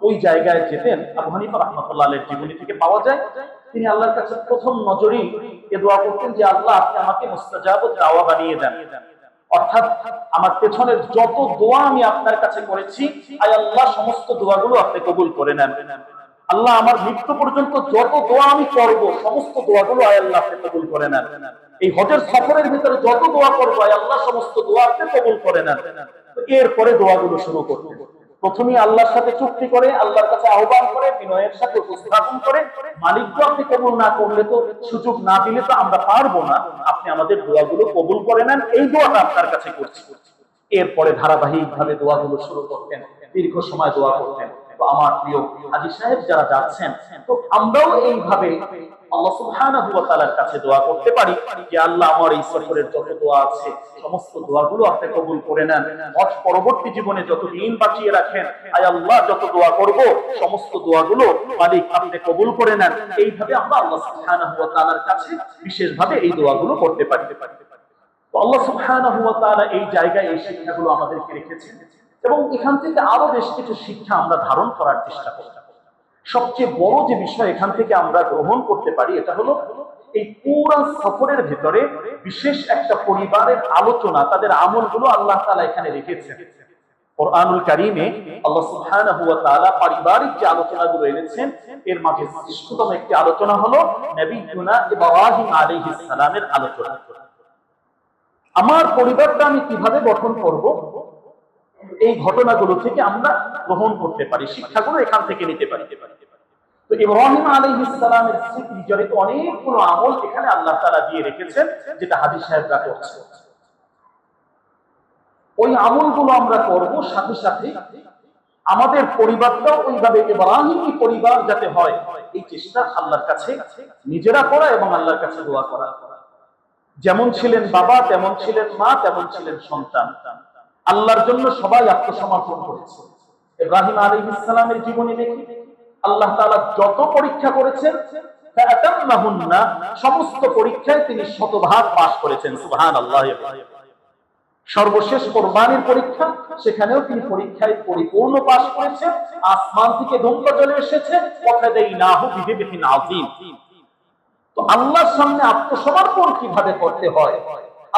ওই জায়গায় যেতেন, আবু হানিফা রাহমাতুল্লাহ আলাইহির জীবনী থেকে পাওয়া যায়, তিনি আল্লাহর কাছে প্রথম নজরেই এ দোয়া করতেন যে আল্লাহ আপনি আমাকে মুস্তাজাবুদ দাওয়া বানিয়ে দেন। অর্থাৎ আমার পেছনের যত দোয়া আমি আপনার কাছে করেছি, আয় আল্লাহ সমস্ত দোয়াগুলো আপনি কবুল করে নেন। আল্লাহ আমার মৃত্যু পর্যন্ত যত দোয়া আমি করব, সমস্ত দোয়াগুলো আয় আল্লাহ আপনি কবুল করে নেন। এই হজের সফরের ভিতরে যত দোয়া করবো, আয় আল্লাহ সমস্ত দোয়া আপনি কবুল করে নেন। এরপরে দোয়াগুলো শুরু করতেন। প্রথমেই আল্লাহর সাথে চুক্তি করে, আল্লাহর কাছে আহ্বান করে, বিনয়ের সাথে উপস্থাপন করে, মালিক তো আপনি কবুল না করলে, তো সুযোগ না দিলে তো আমরা পারবো না, আপনি আমাদের দোয়াগুলো কবুল করে নেন, এই দোয়াটা আপনার কাছে করছি। এরপরে ধারাবাহিকভাবে দোয়াগুলো শুরু করতেন, দীর্ঘ সময় দোয়া করতেন। তো আমার প্রিয় হাজী সাহেব যারা যাচ্ছেন, তো আমরাও এইভাবে আল্লাহ সুবহানাহু ওয়া তাআলার কাছে দোয়া করতে পারি যে আল্লাহ আমার এই সফরের যত দোয়া আছে সমস্ত দোয়াগুলো আপনি কবুল করে নেন। হজ পরবর্তী জীবনে যত দিন বাঁচিয়ে রাখেন, আয় আল্লাহ যত দোয়া করব সমস্ত দোয়াগুলো মালিক আপনি কবুল করে নেন। এইভাবে আমরা আল্লাহ সুবহানাহু ওয়া তাআলার কাছে বিশেষভাবে এই দোয়াগুলো করতে পারি। তো আল্লাহ সুবহানাহু ওয়া তাআলা এই জায়গায় এই শিক্ষাগুলো আমাদেরকে রেখেছেন এবং এখান থেকে আরো বেশ কিছু শিক্ষা আমরা ধারণ করার চেষ্টা করি। সবচেয়ে বড় যে বিষয় এখান থেকে আমরা গ্রহণ করতে পারি এটা হলো এই পুরো সফরের ভিতরে বিশেষ একটা পরিবারের আলোচনা, তাদের আমলগুলো আল্লাহ তাআলা এখানে রেখেছেন। কোরআনুল কারীমে আল্লাহ সুবহানাহু ওয়া তাআলা পারিবারিক যে আলোচনাগুলো এনেছেন এর মাঝে শ্রেষ্ঠতম একটি আলোচনা হলো নবিয়ুনা ইব্রাহিম আলাইহিস সালামের আলোচনা। আমার পরিবারটা আমি কিভাবে গঠন করব, এই ঘটনাগুলো থেকে আমরা গ্রহণ করতে পারি, শিক্ষাগুলো এখান থেকে নিতে পারি। তো ইব্রাহিম আলাইহিস সালামের স্মৃতি জড়িত অনেকগুলো আমল এখানে আল্লাহ তাআলা দিয়ে রেখেছেন, যেটা হাজী সাহেবরা করছে। ওই আমলগুলো আমরা করব, সাথে সাথে আমাদের পরিবারটাও ওইভাবে ইব্রাহিমী পরিবার যাতে হয় এই চেষ্টা আল্লাহর কাছে নিজেরা করা এবং আল্লাহর কাছে দোয়া করা। যেমন ছিলেন বাবা, তেমন ছিলেন মা, তেমন ছিলেন সন্তান। আল্লাহর জন্য সবাই আত্মসমর্পণ করেছে। ইব্রাহিম আলাইহিস সালামের জীবনী দেখি আল্লাহ তাআলা যত পরীক্ষা করেছেন ফাতাম্মাহুন্না, সমস্ত পরীক্ষায় তিনি শতভাগ পাস করেছেন। সুবহানাল্লাহ। সর্বশেষ কুরবানির পরীক্ষা, সেখানেও তিনি পরীক্ষায় পরিপূর্ণ পাস করেছেন। আসমান থেকে ধুমকা চলে এসেছে, ওয়াফাদাইনাহু বিযিবহিন আযীম। তো আল্লাহর সামনে আত্মসমর্পণ কিভাবে করতে হয়,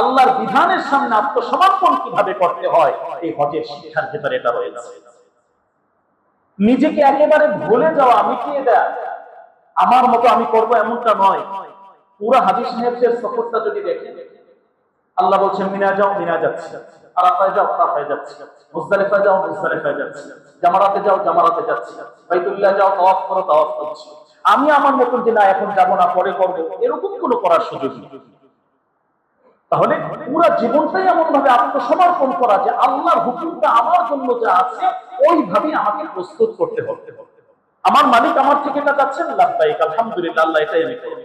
আল্লাহর বিধানের সামনে আত্মসমর্পণ কিভাবে করতে হয়, এই হজের শিক্ষার ভেতরে এটা রয়েছে। নিজেকে একেবারে ভুলে যাওয়া, মিটিয়ে দেয়া, আমার মতো আমি করব এমনটা নয়। পুরো হাজী সাহেবদের সফরটা যদি দেখেন, আল্লাহ বলছেন মিনা যাও, মিনা যাচ্ছে, আরাফায় যাও, আরাফায় যাচ্ছে, মুজদালিফায় যাও, মুজদালিফায় যাচ্ছে, জামারাতে যাও, জামারাতে যাচ্ছে, বাইতুল্লাহ যাও, তাওয়াফ করো, তাওয়াফ করছি। আমি আমার মতন যে না এখন যাব না, পরে করব, এরকম কোনো করার সুযোগ নেই। তাহলে পুরো জীবনটাই এমন ভাবে আত্মসমর্পণ করা যে আল্লাহর হুকুমটা আমার জন্য যা আছে ওইভাবেই আমাকে প্রস্তুত করতে হবে। আমার মালিক আমার থেকে এটা চাচ্ছেন, লাব্বাইক আলহামদুলিল্লাহ, আল্লাহ এটাই আমি করব,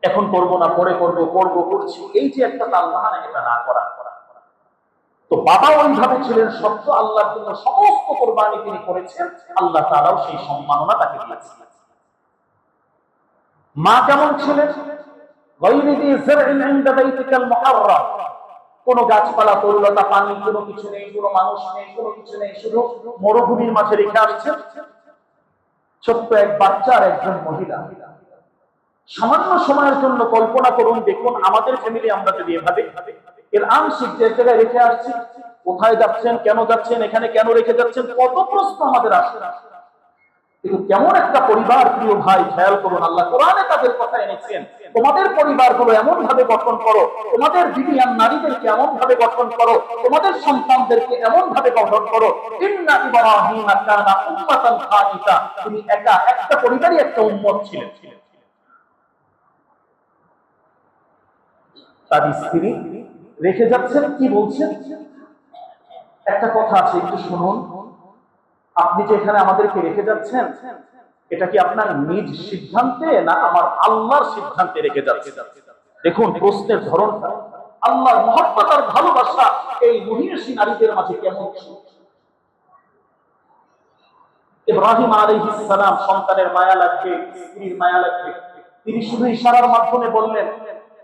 এখন করব না, পরে করব, করব, করছি, এই যে একটা তালবাহানা, এটা না করা। তো বাবা ওইভাবে ছিলেন সত্য, আল্লাহর জন্য সমস্ত কোরবানি তিনি করেছেন, আল্লাহ তাআলাও সেই সম্মাননা তাকে দিয়েছেন। মা কেমন ছিলেন? কোন গাছপালা, তরুলতা, পানি, কোনো কিছু নেই, কোনো মানুষ নেই, কোনো কিছু নেই, শুধু মরুভূমির মাঝে রেখে আসছেন ছোট্ট এক বাচ্চা আর একজন মহিলা। সামান্য সময়ের জন্য কল্পনা করুন, দেখুন আমাদের ফ্যামিলি আমরা যদি এভাবে এর আংশিক যে জায়গায় রেখে আসছি, কোথায় যাচ্ছেন, কেন যাচ্ছেন, এখানে কেন রেখে যাচ্ছেন, কত প্রশ্ন আমাদের আসে। কিন্তু কেমন একটা পরিবার, প্রিয় ভাই, খেয়াল করুন, আল্লাহ কোরআনে তাদের কথা এনেছেন, তোমাদের পরিবারগুলো এমন ভাবে গঠন করো, তোমাদের বিবি আর নারীদেরকে এমন ভাবে গঠন করো, তোমাদের সন্তানদেরকে এমন ভাবে গঠন করো। ইন্না ইব্রাহিমা কানা উম্মাতান কানিতা, তিনি একা একটা পরিবারই একটা উম্মত ছিলেন। তার স্ত্রী রেখে যাচ্ছেন, কি বলছেন? একটা কথা আছে, একটু শুনুন। আপনি যে এখানে আমাদেরকে রেখে যাচ্ছেন, এটা কি আপনার নিজ সিদ্ধান্তে না আমার আল্লাহর সিদ্ধান্তে রেখে যাচ্ছেন? দেখুন প্রশ্নের ধরনটা, আল্লাহর মহব্বত আর ভালোবাসা এই মহিষী নারীদের মাঝে কেমন ছিল। ইব্রাহিম আলাইহিস সালাম সন্তানের মায়া লাগবে, স্ত্রীর মায়া লাগবে, তিনি শুধু ইশারার মাধ্যমে বললেন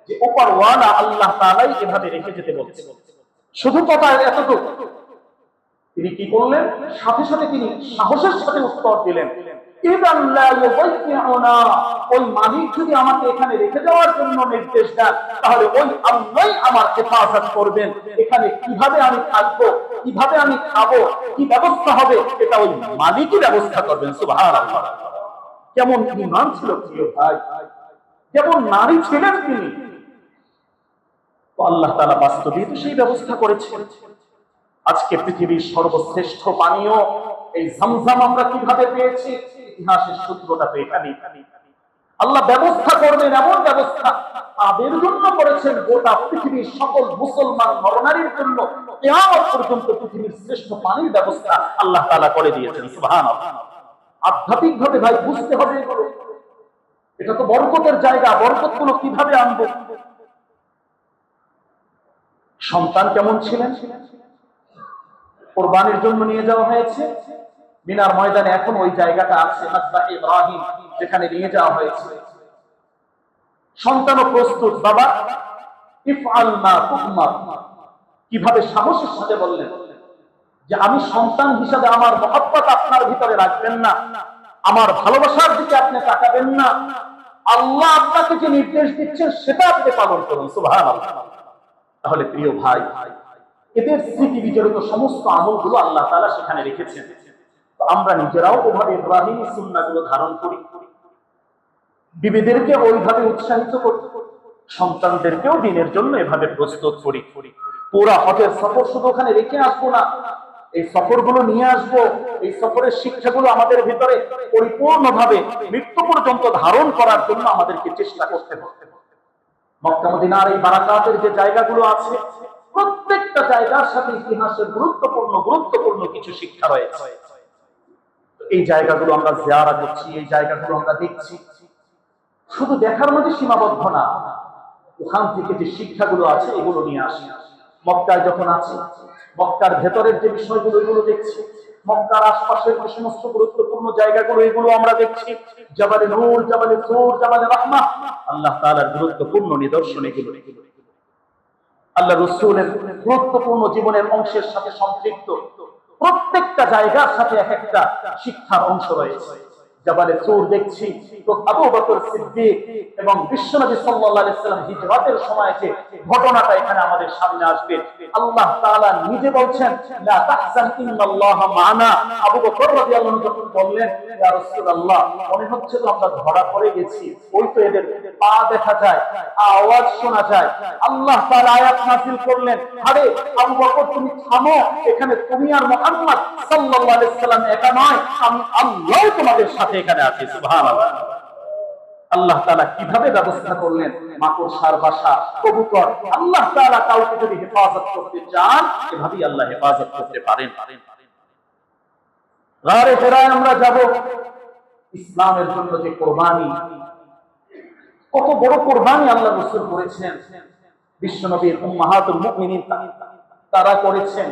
যে উপরওয়ালা আল্লাহ তাআলাই এভাবে রেখে যেতে বলছেন, শুধু কথা এতটুকু। তিনি কি করলেন? সাথে সাথে তিনি সাহসের সাথে উত্তর দিলেন, ইদান লা ইউযাইউনা, ওই মালিক যদি আমাকে এখানে রেখে যাওয়ার জন্য নির্দেশ দেন, তাহলে ওই আল্লাহই আমার হেফাজত করবেন। এখানে কিভাবে আমি থাকবো, কিভাবে আমি খাবো, কি ব্যবস্থা হবে, এটা ওই মালিকই ব্যবস্থা করবেন। সুবহানাল্লাহ। কেমন ঈমান ছিল প্রিয় ভাই, কেমন নারী ছিলেন তিনি। আল্লাহ তাআলা বাস্তবিক সেই ব্যবস্থা করেছেন। আজকে পৃথিবীর সর্বশ্রেষ্ঠ পানীয় এই zamzam আমরা কিভাবে পেয়েছি? ইতিহাসের সূত্রটা তো এখানেই। আল্লাহ ব্যবস্থা করবেন, এমন ব্যবস্থা তাদের জন্য করেছেন, গোটা পৃথিবীর সকল মুসলমান নরনারীর জন্য কিয়ামত পর্যন্ত পৃথিবীর শ্রেষ্ঠ পানির ব্যবস্থা আল্লাহ তাআলা করে দিয়েছেন। সুবহানাল্লাহ। আধ্যাত্মিক ভাবে ভাই বুঝতে হবে এগুলো। এটা তো বরকতের জায়গা, বরকতগুলো কিভাবে আনবো? সন্তান কেমন ছিলেন? কোরবানির জন্য নিয়ে যাওয়া হয়েছে মিনার ময়দানে, এখন ওই জায়গাটা আছে মাযবাহ ইব্রাহিম, যেখানে নিয়ে যাওয়া হয়েছে। সন্তানও প্রস্তুত, বাবা ইফআল মা তুমার। কিভাবে সাহসের সাথে বললেন যে আমি সন্তান হিসাবে আমার মহব্বত আপনার ভিতরে রাখবেন না, আমার ভালোবাসার দিকে আপনি তাকাবেন না, আল্লাহ আপনাকে যে নির্দেশ দিচ্ছেন সেটা আপনি পালন করুন। সুবহানাল্লাহ। তাহলে প্রিয় ভাই, এদের স্মৃতি বিজড়িত সমস্ত আমলগুলো আল্লাহ তাআলা সেখানে রেখেছেন। তো আমরা নিজেরাও ওভাবে ইব্রাহিমী সুন্নাহগুলো ধারণ করি, বিবিদেরকে ওইভাবে উৎসাহিত করি, সন্তানদেরকেও দিনের জন্য এভাবে প্রস্তুত করি। পুরা হজের সফর শুধু ওখানে রেখে আসবো না, এই সফরগুলো নিয়ে আসবো, এই সফরের শিক্ষাগুলো আমাদের ভিতরে পরিপূর্ণভাবে মৃত্যু পর্যন্ত ধারণ করার জন্য আমাদেরকে চেষ্টা করতে হবে। মক্কা মদিনার এই বারাকাতের যে জায়গাগুলো আছে, প্রত্যেকটা জায়গার সাথে ইতিহাসের গুরুত্বপূর্ণ কিছু শিক্ষা রয়েছে। এই জায়গাগুলো আমরা জিয়ারা করছি, এই জায়গাগুলো আমরা দেখছি, শুধু দেখার মধ্যে সীমাবদ্ধ না, ওখান থেকে যে শিক্ষাগুলো আছে এগুলো নিয়ে আসি। মক্কায় যখন আছি, মক্কার ভেতরের যে বিষয়গুলো এগুলো দেখছি, মক্কার আশপাশের যে সমস্ত গুরুত্বপূর্ণ জায়গাগুলো এগুলো আমরা দেখছি, জাবালে নূর, জাবালে তুর, জাবালে রাহমাহ, আল্লাহ তাআলার গুরুত্বপূর্ণ নিদর্শন এগুলো। আল্লাহ রাসূলের গুরুত্বপূর্ণ জীবনের অংশের সাথে সম্পৃক্ত প্রত্যেকটা জায়গার সাথে এক একটা শিক্ষার অংশ রয়েছে। জাবালে তুর দেখছি তো আবু বকর সিদ্দিক এবং বিশ্বনবী সাল্লাল্লাহু আলাইহি ওয়াসাল্লাম হিজরতের সময় যে ঘটনাটা এখানে আমাদের সামনে আসবে, আল্লাহ তাআলা নিজে বলছেন লা তাহজান ইন্নাল্লাহা মা'ানা। আবু বকর রাদিয়াল্লাহু আনহু যখন বললেন ইয়া রাসূলুল্লাহ, মনে হচ্ছে তো আমরা ধরা পড়ে গেছি, ওই তো এদের পা দেখা যায়, আওয়াজ শোনা যায়। আল্লাহ তাআলা আয়াত নাযিল করলেন, আরে আবু বকর তুমি থামো, এখানে তুমি আর মুহাম্মদ সাল্লাল্লাহু আলাইহি ওয়াসাল্লাম একা নয়, আমি আল্লাহ তোমাদের সাথে এখানে আছি। সুবহানাল্লাহ। আল্লাহ তাআলা কিভাবে ব্যবস্থা করলেন, মাকড়সার বাসা, কবুতর, আল্লাহ তাআলা কাউকে যদি হেফাজত করতে চান এভাবেই আল্লাহ হেফাজত করতে পারেন। গারে হেরায় আমরা যাব, ইসলামের জন্য যে কোরবানি, কত বড় কোরবানি আল্লাহ রাসূল করেছেন, বিশ্বনবীর উম্মাহাতুল মুমিনিন তারা করেছেন।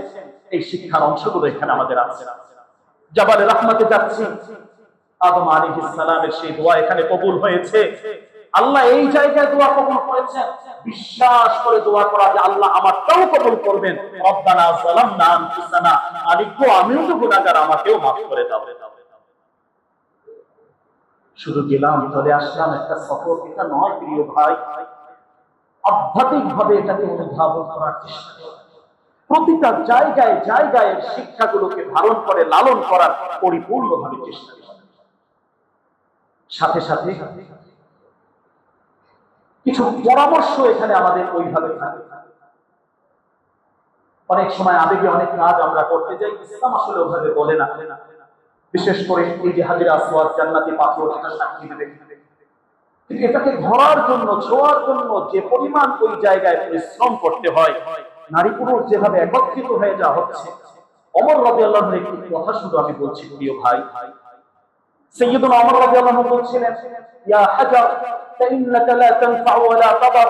এই শিক্ষার অংশগুলো এখানে আমাদের আছে। জাবালে রাহমাতে যাচ্ছি, আদম আলাইহিস সালামের সেই দোয়া এখানে কবুল হয়েছে। আল্লাহ এই জায়গায় দোয়া কবুল করেছেন, বিশ্বাস করে দোয়া করা যে আল্লাহ আমারটাও কবুল করবেন। রব্বানা যালামনা আনফুসানা, আলিকো আমিও তো গুনাহগার, আমাকেও maaf করে দাও। শুধু গেলাম চলে আসলাম, একটা সফর, এটা নয় প্রিয় ভাই। আধ্যাত্মিকভাবে এটাকে অনুধাবন করার চেষ্টা করো, প্রতিটা জায়গায় জায়গায় শিক্ষাগুলোকে ধারণ করে লালন করার পরিপূর্ণভাবে চেষ্টা করো। সাথে সাথে কিছু পরামর্শ এখানে আমাদের ওইভাবে থাকে। অনেক সময় আবেগে অনেক কাজ আমরা করতে যাই, ইসলাম আসলে ওইভাবে বলে না। বিশেষ করে এই যে হাজিরা আসওয়াদ, জান্নাতি পাথর, এটা সাক্ষী দেবে, এটাকে ধরার জন্য, ছোঁয়ার জন্য যে পরিমাণ ওই জায়গায় পরিশ্রম করতে হয়, নারী পুরুষ যেভাবে একত্রিত হয়ে যাওয়া হচ্ছে। ওমর রাদিয়াল্লাহু আনহু একটি কথা শুধু আমি বলছি প্রিয় ভাই, সাইয়্যিদুনা ওমর রাদিয়াল্লাহু আনহু বলছিলেন, ইয়া হাজার ফাইন্নাকা লা তানফাউ ওয়া লা তাদার,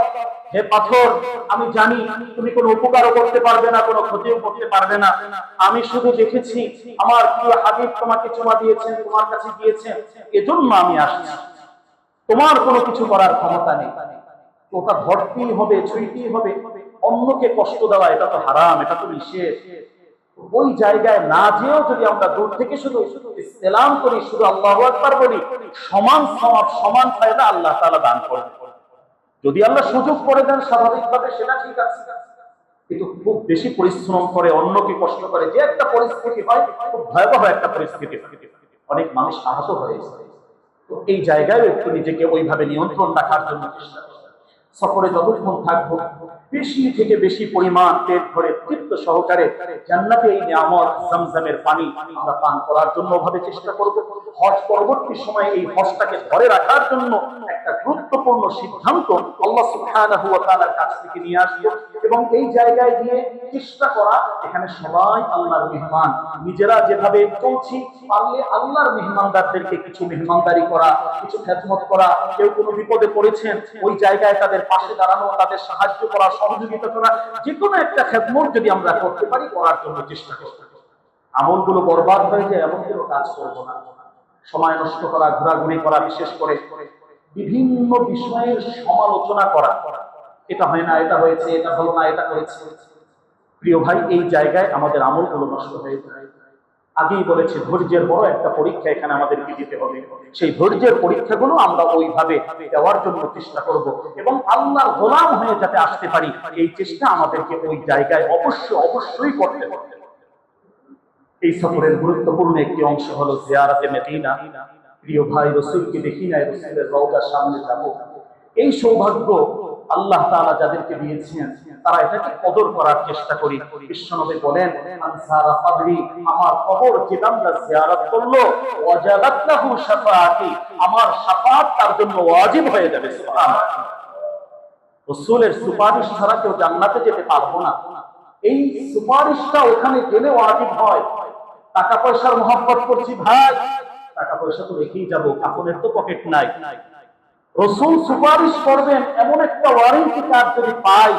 হে পাথর আমি জানি তুমি কোনো উপকারও করতে পারবে না, কোনো ক্ষতিও করতে পারবে না। আমি শুধু দেখেছি আমার প্রিয় হাবিব তোমাকে চুমা দিয়েছেন, তোমার কাছে গিয়েছেন, এজন্য আমি আসছি, তোমার কোনো কিছু করার ক্ষমতা নেই। ওটা ধরতেই হবে, ছুঁইতেই হবে। অন্যকে কষ্ট দেওয়া এটা তো হারাম, এটা তো নিষেধ। ওই জায়গায় না যেও যদি আমরা দূর থেকে শুধু ইসলাম করি, শুধু আল্লাহু আকবার বলি, সমান সওয়াব, সমান ফায়দা আল্লাহ তাআলা দান করবেন। যদি আল্লাহ সুযোগ করে দেন স্বাভাবিকভাবে সেটা ঠিক আছে, কিন্তু খুব বেশি পরিশ্রম করে, অন্যকে কষ্ট করে যে একটা পরিস্থিতি হয়, খুব ভয়াবহ একটা পরিস্থিতি, অনেক মানুষ আহত হয়েছে। তো এই জায়গায় একটু নিজেকে ওইভাবে নিয়ন্ত্রণ রাখার জন্য চেষ্টা করুন। সফরে যতক্ষণ থাকবো বেশি থেকে বেশি পরিমাণ পেট ভরে তৃপ্ত সহকারে জান্নাতে এই নিয়ামত জমজমের পানি আমরা পান করার জন্য ভাবে চেষ্টা করব। হজ পরবর্তী সময়ে এই হজটাকে ধরে রাখার জন্য একটা গুরুত্বপূর্ণ সিদ্ধান্ত আল্লাহ সুবহানাহু ওয়া তাআলার কাছ থেকে নিয়ে আসবো এবং এই জায়গায় গিয়ে চেষ্টা করা এখানে সবাই আল্লাহর মেহমান, নিজেরা যেভাবে চলছি পারলে আল্লাহর মেহমানদারদেরকে কিছু মেহমানদারি করা, কিছু খেদমত করা, কেউ কোনো বিপদে পড়েছেন ওই জায়গায় তাদের পাশে দাঁড়ানো, তাদের সাহায্য করা, সহযোগিতা করা, যে কোনো একটা খেদমত যদি আমরা করতে পারি করার জন্য চেষ্টা করতে। আমলগুলো বরবাদ হয়ে যায় এমন কোনো কাজ করবো না। সময় নষ্ট করা, ঘোরাঘুরি করা, বিশেষ করে বিভিন্ন বিষয়ের সমালোচনা করা, এটা হয় না, এটা হয়েছে, এটা হলো না, এটা করেছে। প্রিয় ভাই, এই জায়গায় আমাদের আমলগুলো নষ্ট হয়ে যায়। আগেই বলেছি ধৈর্যের বড় একটা পরীক্ষা এখানে আমাদেরকে দিতে হবে। সেই ধৈর্যের পরীক্ষাগুলো আমরা ওইভাবে দেওয়ার জন্য চেষ্টা করব এবং আল্লাহর গোলাম হয়ে যাতে আসতে পারি এই চেষ্টা আমাদেরকে ওই জায়গায় অবশ্যই করতে হবে। এই সফরের গুরুত্বপূর্ণ একটি অংশ হলো জিয়ারতে মদিনা। প্রিয় ভাই, রাসূলকে দেখি না, রাসূলের রওজার সামনে যাব, এই সৌভাগ্য আল্লাহ তাআলা যাদেরকে দিয়েছেন তারা এটাকে কদর করার চেষ্টা করি। বিশ্বনবী বলেন, আনসারা কবরি, আমার কবর যে বান্দা জিয়ারত করলো ওয়াজাবাত লাহু শাফাআতি, আমার শাফাআত তার জন্য ওয়াজিব হয়ে যাবে। সুবহানাল্লাহ। রাসূলের সুপারিশ ছাড়া কেউ জান্নাতে যেতে পারবো না। এই সুপারিশটা ওখানে গেলে ওয়াজিব হয়। টাকা পয়সার মহব্বত করছি ভাই, টাকা পয়সা তো রেখেই যাবো, কাফনের তো পকেট নাই। রাসূল সুপারিশ করবেন এমন একটা ওয়ারেন্টি কার্ড যদি পাই,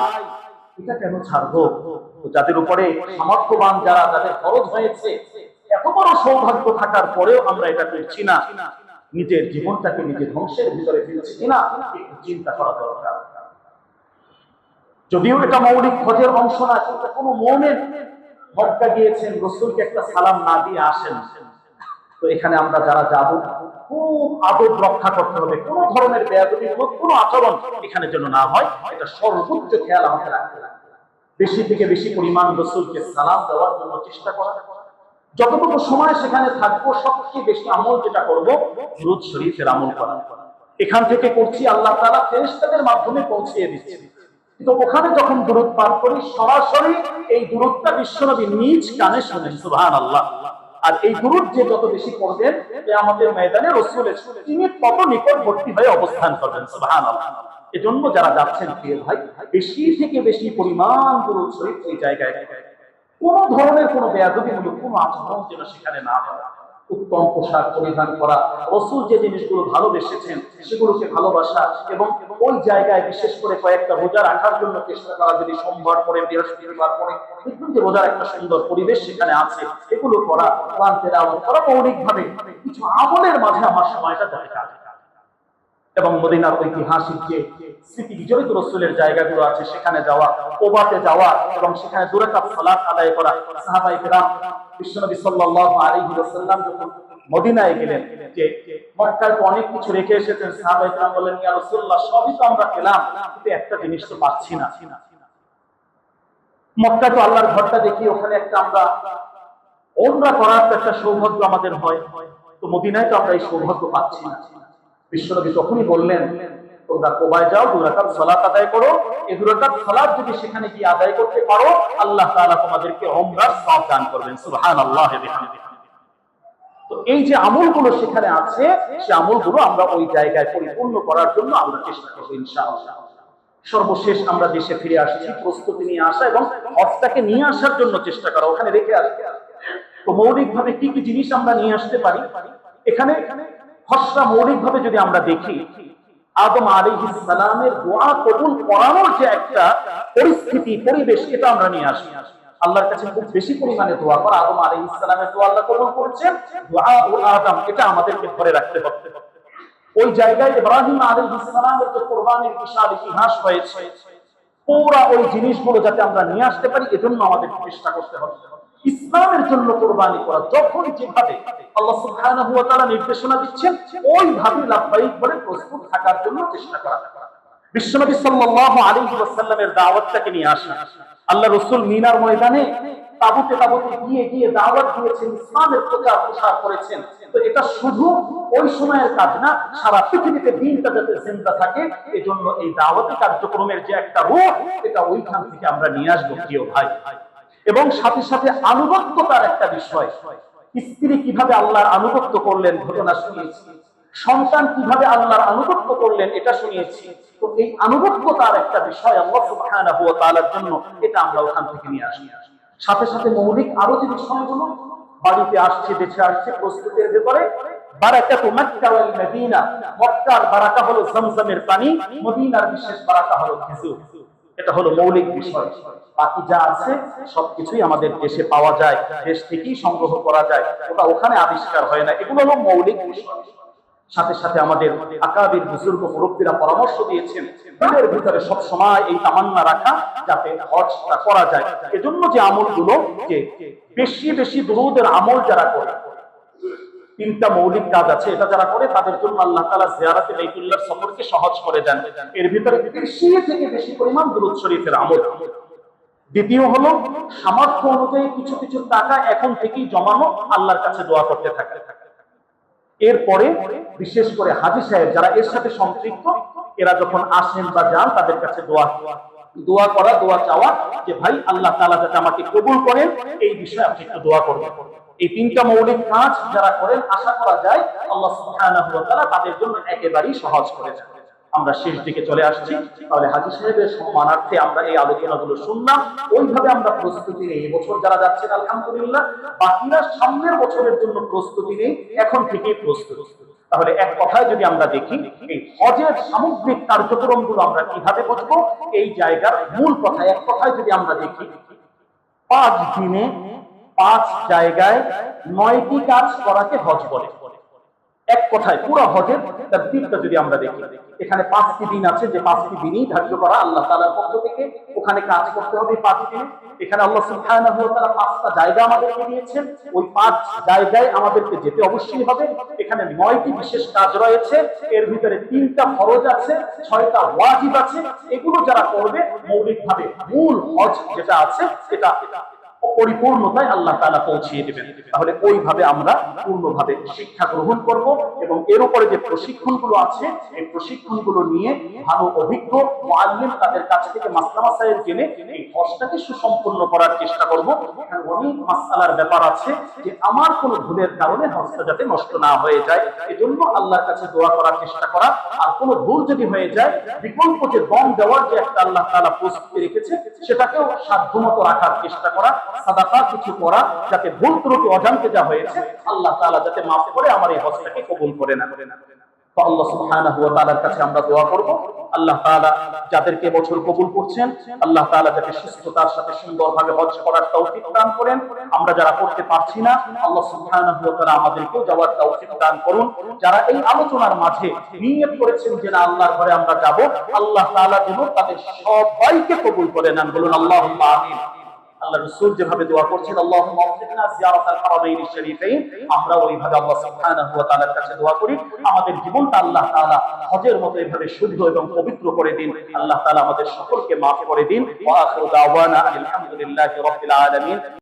এটা কেন ছাড়বো? যাদের উপরে সামর্থ্যবান যারা, যাদের খরচ হয়েছে, এত বড় সৌভাগ্য থাকার পরেও আমরা এটা করছি না, নিজের জীবনটাকে নিজে ধ্বংসের ভিতরে ফেলছি কিনা একটু চিন্তা করা দরকার। যদিও এটা মৌলিক হজের অংশ না, কিন্তু কোনো মুমিন মক্কা গিয়েছেন, রাসূলকে একটা সালাম না দিয়ে আসেন, তো এখানে আমরা যারা যাব খুব আদব রক্ষা করতে হবে। কোন ধরনের বেয়াদবি, কোনো আচরণ এখানে যেন না হয়, এটা সর্বোচ্চ খেয়াল আমাকে রাখতে হবে। বেশি থেকে বেশি পরিমাণ রাসূলকে সালাম দেওয়ার জন্য চেষ্টা করা। যতটুকু সময় সেখানে থাকবো সবচেয়ে বেশি আমল যেটা করব দুরূদ শরীফের আমল করা। এখান থেকে করছি, আল্লাহ তাআলা ফেরেশতাদের মাধ্যমে পৌঁছিয়ে দিচ্ছে। কিন্তু ওখানে যখন দুরূদ পাঠ করি সরাসরি এই দুরূদটা বিশ্বনবী নিজ কানে শুনেন। সুবহানাল্লাহ। আর এই দুরূদ যে যত বেশি পড়বেন কিয়ামতের ময়দানে রাসূলের তিনি তত নিকটবর্তী হয়ে অবস্থান করবেন। সুবহানাল্লাহ। এজন্য যারা যাচ্ছেন প্রিয় ভাই, বেশি থেকে বেশি পরিমাণ দুরূদ শরীফ এই জায়গায়, কোন ধরনের কোন বেয়াদবিমূলক কোন আচরণ যেন সেখানে না হয়। উত্তম পোশাক পরিধান করা, রাসূল যে জিনিসগুলো ভালোবেসেছেন সেগুলোকে ভালোবাসা এবং ওই জায়গায় বিশেষ করে কয়েকটা রোজা রাখার জন্য চেষ্টা করা। যদি সোমবার পরে, বৃহস্পতিবার পরে দেখবেন যে রোজার একটা সুন্দর পরিবেশ সেখানে আছে, এগুলো করা, কোরআন তেলাওয়াত করা, মৌলিকভাবে কিছু আমলের মাঝে আমার সময়টা যাবে কাজে। এবং মদিনার ঐতিহাসিক যে স্মৃতি বিজড়িত রাসূলের জায়গাগুলো আছে সেখানে যাওয়া, কুবাতে যাওয়া এবং সেখানে 2 রাকাত সালাত আদায় করা। সাহাবায়ে কেরাম বিশ্বনবী সাল্লাল্লাহু আলাইহি ওয়াসাল্লাম যখন মদিনায় গেলেন, যে মক্কায় তো অনেক কিছু রেখে এসেছেন, সাহাবায়ে কেরাম বললেন, ইয়া রাসূলুল্লাহ সবই তো আমরা পেলাম, কিন্তু একটা জিনিস তো পাচ্ছি না। মক্কা তো আল্লাহর ঘরটা দেখি, ওখানে একটা আমরা ওমরা করার একটা সৌভাগ্য আমাদের হয়, তো মদিনায় তো আমরা এই সৌভাগ্য পাচ্ছি না। বিশ্বনবী তখনই বললেন, তোমরা কুবায় যাও, 2 রাকাত সালাত আদায় করো। এই 2 রাকাত সালাত যদি সেখানে গিয়ে আদায় করতে পারো, আল্লাহ তাআলা তোমাদেরকে ওমরার সওয়াব দান করবেন। সুবহানাল্লাহ। তো এই যে আমলগুলো সেখানে আছে, সেই আমলগুলো আমরা ওই জায়গায় পরিপূর্ণ করার জন্য আমরা চেষ্টা করব ইনশাআল্লাহ। সর্বশেষ আমরা দেশে ফিরে আসছি, প্রস্তুতি নিয়ে আসা এবং হজটাকে নিয়ে আসার জন্য চেষ্টা করা, ওখানে রেখে আসতে। তো মৌলিকভাবে কি কি জিনিস আমরা নিয়ে আসতে পারি? এখানে হজটা মৌলিকভাবে যদি আমরা দেখি, আদম আলাইহিস সালামের দোয়া কবুল করানোর যে একটা পরিস্থিতি, পরিবেশ, এটা আমরা নিয়ে আসি। আল্লাহর কাছে খুব বেশি পরিমাণে দোয়া করা, আদম আলাইহিস সালামের দোয়া আল্লাহ কবুল করেছেন, দোয়া ও আদম, এটা আমাদেরকে ধরে রাখতে হবে। ওই জায়গায় ইব্রাহিম আলাইহিস সালামের যে কুরবানির বিশাল ইতিহাস হয়েছে, পুরো ওই জিনিসগুলো যাতে আমরা নিয়ে আসতে পারি, এজন্য আমাদের চেষ্টা করতে হবে। ইসলামের জন্য কুরবানি করা, যখন যেভাবে আল্লাহ সুবহানাহু ওয়া তাআলা নির্দেশনা দিচ্ছেন ওইভাবে লাব্বাইক বলে প্রস্তুত থাকার জন্য চেষ্টা করা। বিশ্বনবী সাল্লাল্লাহু আলাইহি ওয়াসাল্লামের দাওয়াতটাকে নিয়ে আসা। আল্লাহ রাসূল মিনার ময়দানে তাবুতে গিয়ে দাওয়াত দিয়েছেন, ইসলামের প্রচার প্রসার করেছেন। তো এটা শুধু ওই সময়ের কাজ না, সারা পৃথিবীতে দিনটা যাতে জিন্দা থাকে, এজন্য এই দাওয়াতি কার্যক্রমের যে একটা রূপ, এটা ওইখান থেকে আমরা নিয়ে আসবো প্রিয় ভাই। এবং সাথে সাথে আনুগত্যতার একটা বিষয়, স্ত্রী কিভাবে আল্লাহর আনুগত্য করলেন ঘটনা শুনিয়েছি, সন্তান কিভাবে আল্লাহর আনুগত্য করলেন এটা শুনিয়েছি। তো এই আনুগত্যতার একটা বিষয় আল্লাহ সুবহানাহু ওয়া তাআলার জন্য, এটা আমরা ওখান থেকে নিয়ে আসি। সাথে সাথে মৌলিক আরো যে বিষয়গুলো বাড়িতে আসছে, দেশে আসছে, প্রস্তুতির ব্যাপারে বারাকাতু মক্কা ওয়াল মদিনা, মক্কার বারাকা হলো জমজমের পানি, মদিনার বিশেষ বারাকা হলো খেজুর। এটা হলো মৌলিক বিষয়। বাকি যা আছে সবকিছুই আমাদের দেশে পাওয়া যায়, দেশ থেকেই সংগ্রহ করা যায়, ওটা ওখানে আবিষ্কার হয় না। এগুলো হলো মৌলিক বিষয়। সাথে সাথে আমাদের আকাবির বুজুর্গ মুরব্বীরা পরামর্শ দিয়েছেন দিনের ভিতরে সব সময় এই তামান্না রাখা যাতে হজটা করা যায়। এজন্য যে আমলগুলো, যে বেশি বেশি দুরূদের আমল যারা করে, তিনটা মৌলিক কাজ আছে, এটা যারা করে তাদের জন্য আল্লাহ তাআলা জিয়ারাতে বাইতুল্লাহ সফরকে সহজ করে দেন। এর ভিতরে বেশি থেকে বেশি পরিমাণ দুরূদ শরীফের আমল। দ্বিতীয় হলো সামর্থ্য অনুযায়ী কিছু কিছু টাকা এখন থেকেই জমানো, আল্লাহর কাছে দোয়া করতে থাকে। এরপরে বিশেষ করে হাজী সাহেব যারা এর সাথে সম্পৃক্ত, এরা যখন আসেন বা যান তাদের কাছে দোয়া করা, দোয়া চাওয়া যে ভাই আল্লাহ তাআলা যাতে আমাকে কবুল করেন, এই বিষয়ে আপনি একটু দোয়া করবেন। এই তিনটা মৌলিক কাজ যারা করেন, আশা করা যায় আল্লাহ সুবহানাহু ওয়া তাআলা তাদের জন্য একেবারেই সহজ করে দেন। আমরা শেষ দিকে চলে আসছি, তাহলে হাজী সাহেবের সম্মানার্থে আমরা এই আলোচনাগুলো শুনলাম। ওইভাবে আমরা প্রস্তুতি নেই। এবছর যারা যাচ্ছেন আলহামদুলিল্লাহ, বাকিরা সামনের বছরের জন্য প্রস্তুতি নেই, এখন থেকেই প্রস্তুত। তাহলে এক কথায় যদি আমরা দেখি, এই হজের সামগ্রিক কার্যক্রমগুলো আমরা কিভাবে বুঝবো, এই জায়গার মূল কথা এক কথায় যদি আমরা দেখি, 5 দিনে 5 জায়গায় 9টি কাজ করাকে হজ বলে। এক কথায় পুরো হজের তারতিবটা যদি আমরা দেখি, এখানে 5টি দিন আছে, যে 5টি দিনই ধার্য করা আল্লাহ তাআলার পক্ষ থেকে, ওখানে কাজ করতে হবে 5 দিন। এখানে আল্লাহ সুবহানাহু ওয়া তাআলা 5টা জায়গা আমাদেরকে দিয়েছেন, ওই 5 জায়গায় আমাদেরকে যেতে অবশ্যই হবে। এখানে 9টি বিশেষ কাজ রয়েছে, এর ভিতরে 3টা ফরজ আছে, 6টা ওয়াজিব আছে। এগুলো যারা করবে মৌলিকভাবে মূল হজ যেটা আছে, এটা পরিপূর্ণতায় আল্লাহ তাআলা পৌঁছিয়ে দেবেন। তাহলে ওইভাবে আমরা পূর্ণভাবে শিক্ষা গ্রহণ করব, এবং এর উপরে যে প্রশিক্ষণগুলো আছে, এই প্রশিক্ষণগুলো নিয়ে ভালো অভিজ্ঞ মুআল্লিম তাদের কাছ থেকে মাসলা মাসাইল জেনে এই হজটাকে সুসম্পন্ন করার চেষ্টা করব। এখানে অনেক মাসআলার ব্যাপার আছে, যে আমার কোনো ভুলের কারণে হজটা যাতে নষ্ট না হয়ে যায়, এজন্য আল্লাহর কাছে দোয়া করার চেষ্টা করা। আর কোনো ভুল যদি হয়ে যায়, বিকল্প যে দম দেওয়ার যে একটা আল্লাহ তাআলা প্রস্তুতি রেখেছে, সেটাকেও সাধ্যমতো রাখার চেষ্টা করা, সাদাকা কিছু করা, যাতে ভুল ত্রুটি অজান্তে যা হয়েছে আল্লাহ তাআলা যাতে মাফ করে আমার এই হজটাকে কবুল করে নেন। তো আল্লাহ সুবহানাহু ওয়া তাআলার কাছে আমরা দোয়া করব, আল্লাহ তাআলা যাদেরকে বছর কবুল করছেন, আল্লাহ তাআলা যাতে সুস্থতার সাথে সুন্দরভাবে হজ করার তৌফিক দান করেন। আমরা যারা করতে পারছি না, আল্লাহ সুবহানাহু ওয়া তাআলা আমাদেরকেও যাওয়ার তৌফিক দান করুন। যারা এই আলোচনার মাঝে নিয়ত করেছেন যে না আল্লাহর ঘরে আমরা যাব, আল্লাহ তাআলা যেন তাদের সবাইকে কবুল করে নেন। বলুন আল্লাহুম্মা আমিন। আল্লাহ রাসূল যেভাবে দোয়া করছেন, আল্লাহুম্মা ওয়াফিকনা জিয়ারাতাল হারামাইন শরীফাইন, আমরা ওইভাবে আল্লাহ সুবহানাহু ওয়া তাআলার কাছে দোয়া করি আমাদের জীবনটা আল্লাহ তাআলা হজের মতো এভাবে শুদ্ধ এবং পবিত্র করে দিন। আল্লাহ তাআলা আমাদের সকলকে মাফ করে দিন। ওয়া আখিরু দাওয়ানা আলহামদুলিল্লাহি রাব্বিল আলামিন।